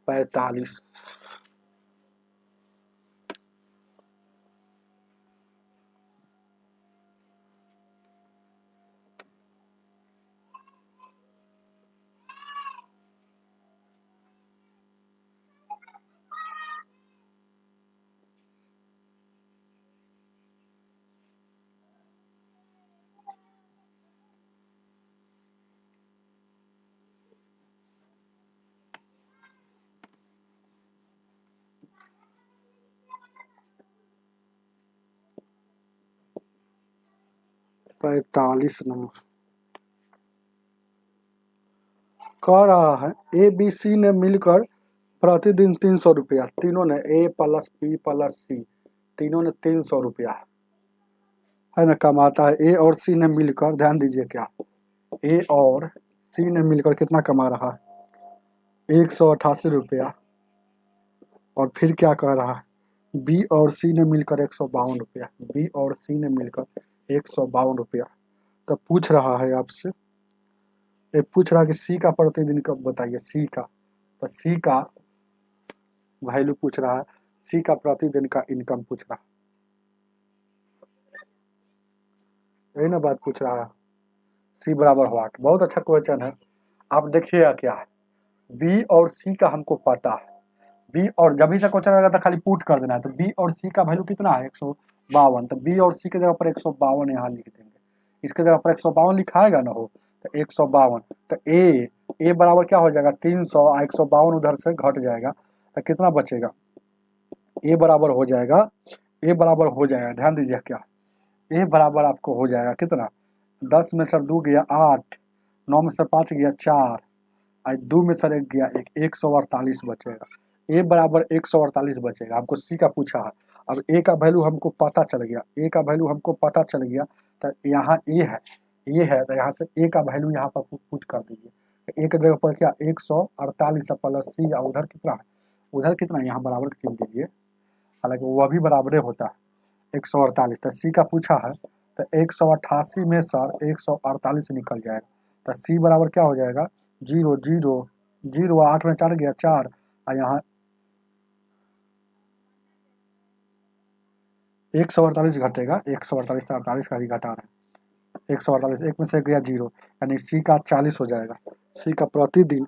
45। पैतालीस नंबर कह रहा है ए बी सी ने मिलकर प्रतिदिन 300 रुपया, तीनों ने ए प्लस बी प्लस सी, तीनों ने 300 रुपया है ना कमाता है। ए और सी ने मिलकर, ध्यान दीजिए क्या, ए और सी ने मिलकर कितना कमा रहा है, 188 रुपया। और फिर क्या कह रहा है, बी और सी ने मिलकर 152 रुपया, बी और सी ने मिलकर 152 रुपया। तो पूछ रहा है आपसे, ये पूछ रहा है कि सी का प्रतिदिन कब बताइए, सी का, तो सी का वैल्यू पूछ रहा है, सी का प्रतिदिन का इनकम पूछ रहा है, यही ना बात पूछ रहा है। सी बराबर व्हाट, बहुत अच्छा क्वेश्चन है। आप देखिएगा क्या है, बी और सी का हमको पता है, बी और जब भी से क्वेश्चन आएगा तो खाली पुट कर देना है, तो बी और सी का वैल्यू कितना है 152, तो बी और सी के जगह पर 152 यहाँ लिख देंगे, इसके जगह पर 152 लिखाएगा ना हो, तो 152, तो ए बराबर क्या हो जाएगा 300, 152 उधर से घट जाएगा, तो कितना बचेगा, ए बराबर हो जाएगा, ए बराबर हो जाएगा, ध्यान दीजिए क्या, ए बराबर आपको हो जाएगा कितना, 10 में से 2 गया 8, 9 में से 5 गया 4, और 2 में से 1 गया 1, 148 बचेगा। ए बराबर 148 बचेगा, हमको सी का पूछा है। अब ए का वैल्यू हमको पता चल गया, ए का वैल्यू हमको पता चल गया, तो यहाँ ए है, ये है, तो यहाँ से ए का वैल्यू यहाँ पर पुट कर दीजिए। ए की जगह पर क्या 148 प्लस सी, और उधर कितना है, उधर कितना, यहाँ बराबर लिख दीजिए, हालांकि वो भी बराबरे होता है 148, तो सी का पूछा है, तो 188 में सर 148 निकल जाएगा, तो सी बराबर क्या हो जाएगा, 0 0 0, 8 में 4 गया 4, और यहाँ 148 घटेगा, 148 तो 48 का ही घटा रहे हैं, 148 एक में से गया 0, यानी सी का 40 हो जाएगा। सी का प्रतिदिन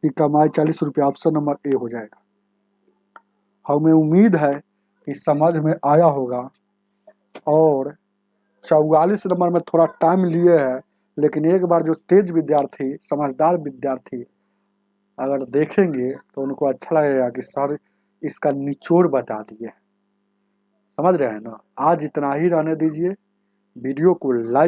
की कमाई 40 रुपया, ऑप्शन नंबर ए हो जाएगा। हमें उम्मीद है कि समझ में आया होगा, और 44 नंबर में थोड़ा टाइम लिए है, लेकिन एक बार जो तेज विद्यार्थी, समझदार विद्यार्थी अगर देखेंगे तो उनको अच्छा लगेगा कि सर इसका निचोड़ बता दिए। समझ रहे हैं ना। आज इतना ही रहने दीजिए। वीडियो को लाइक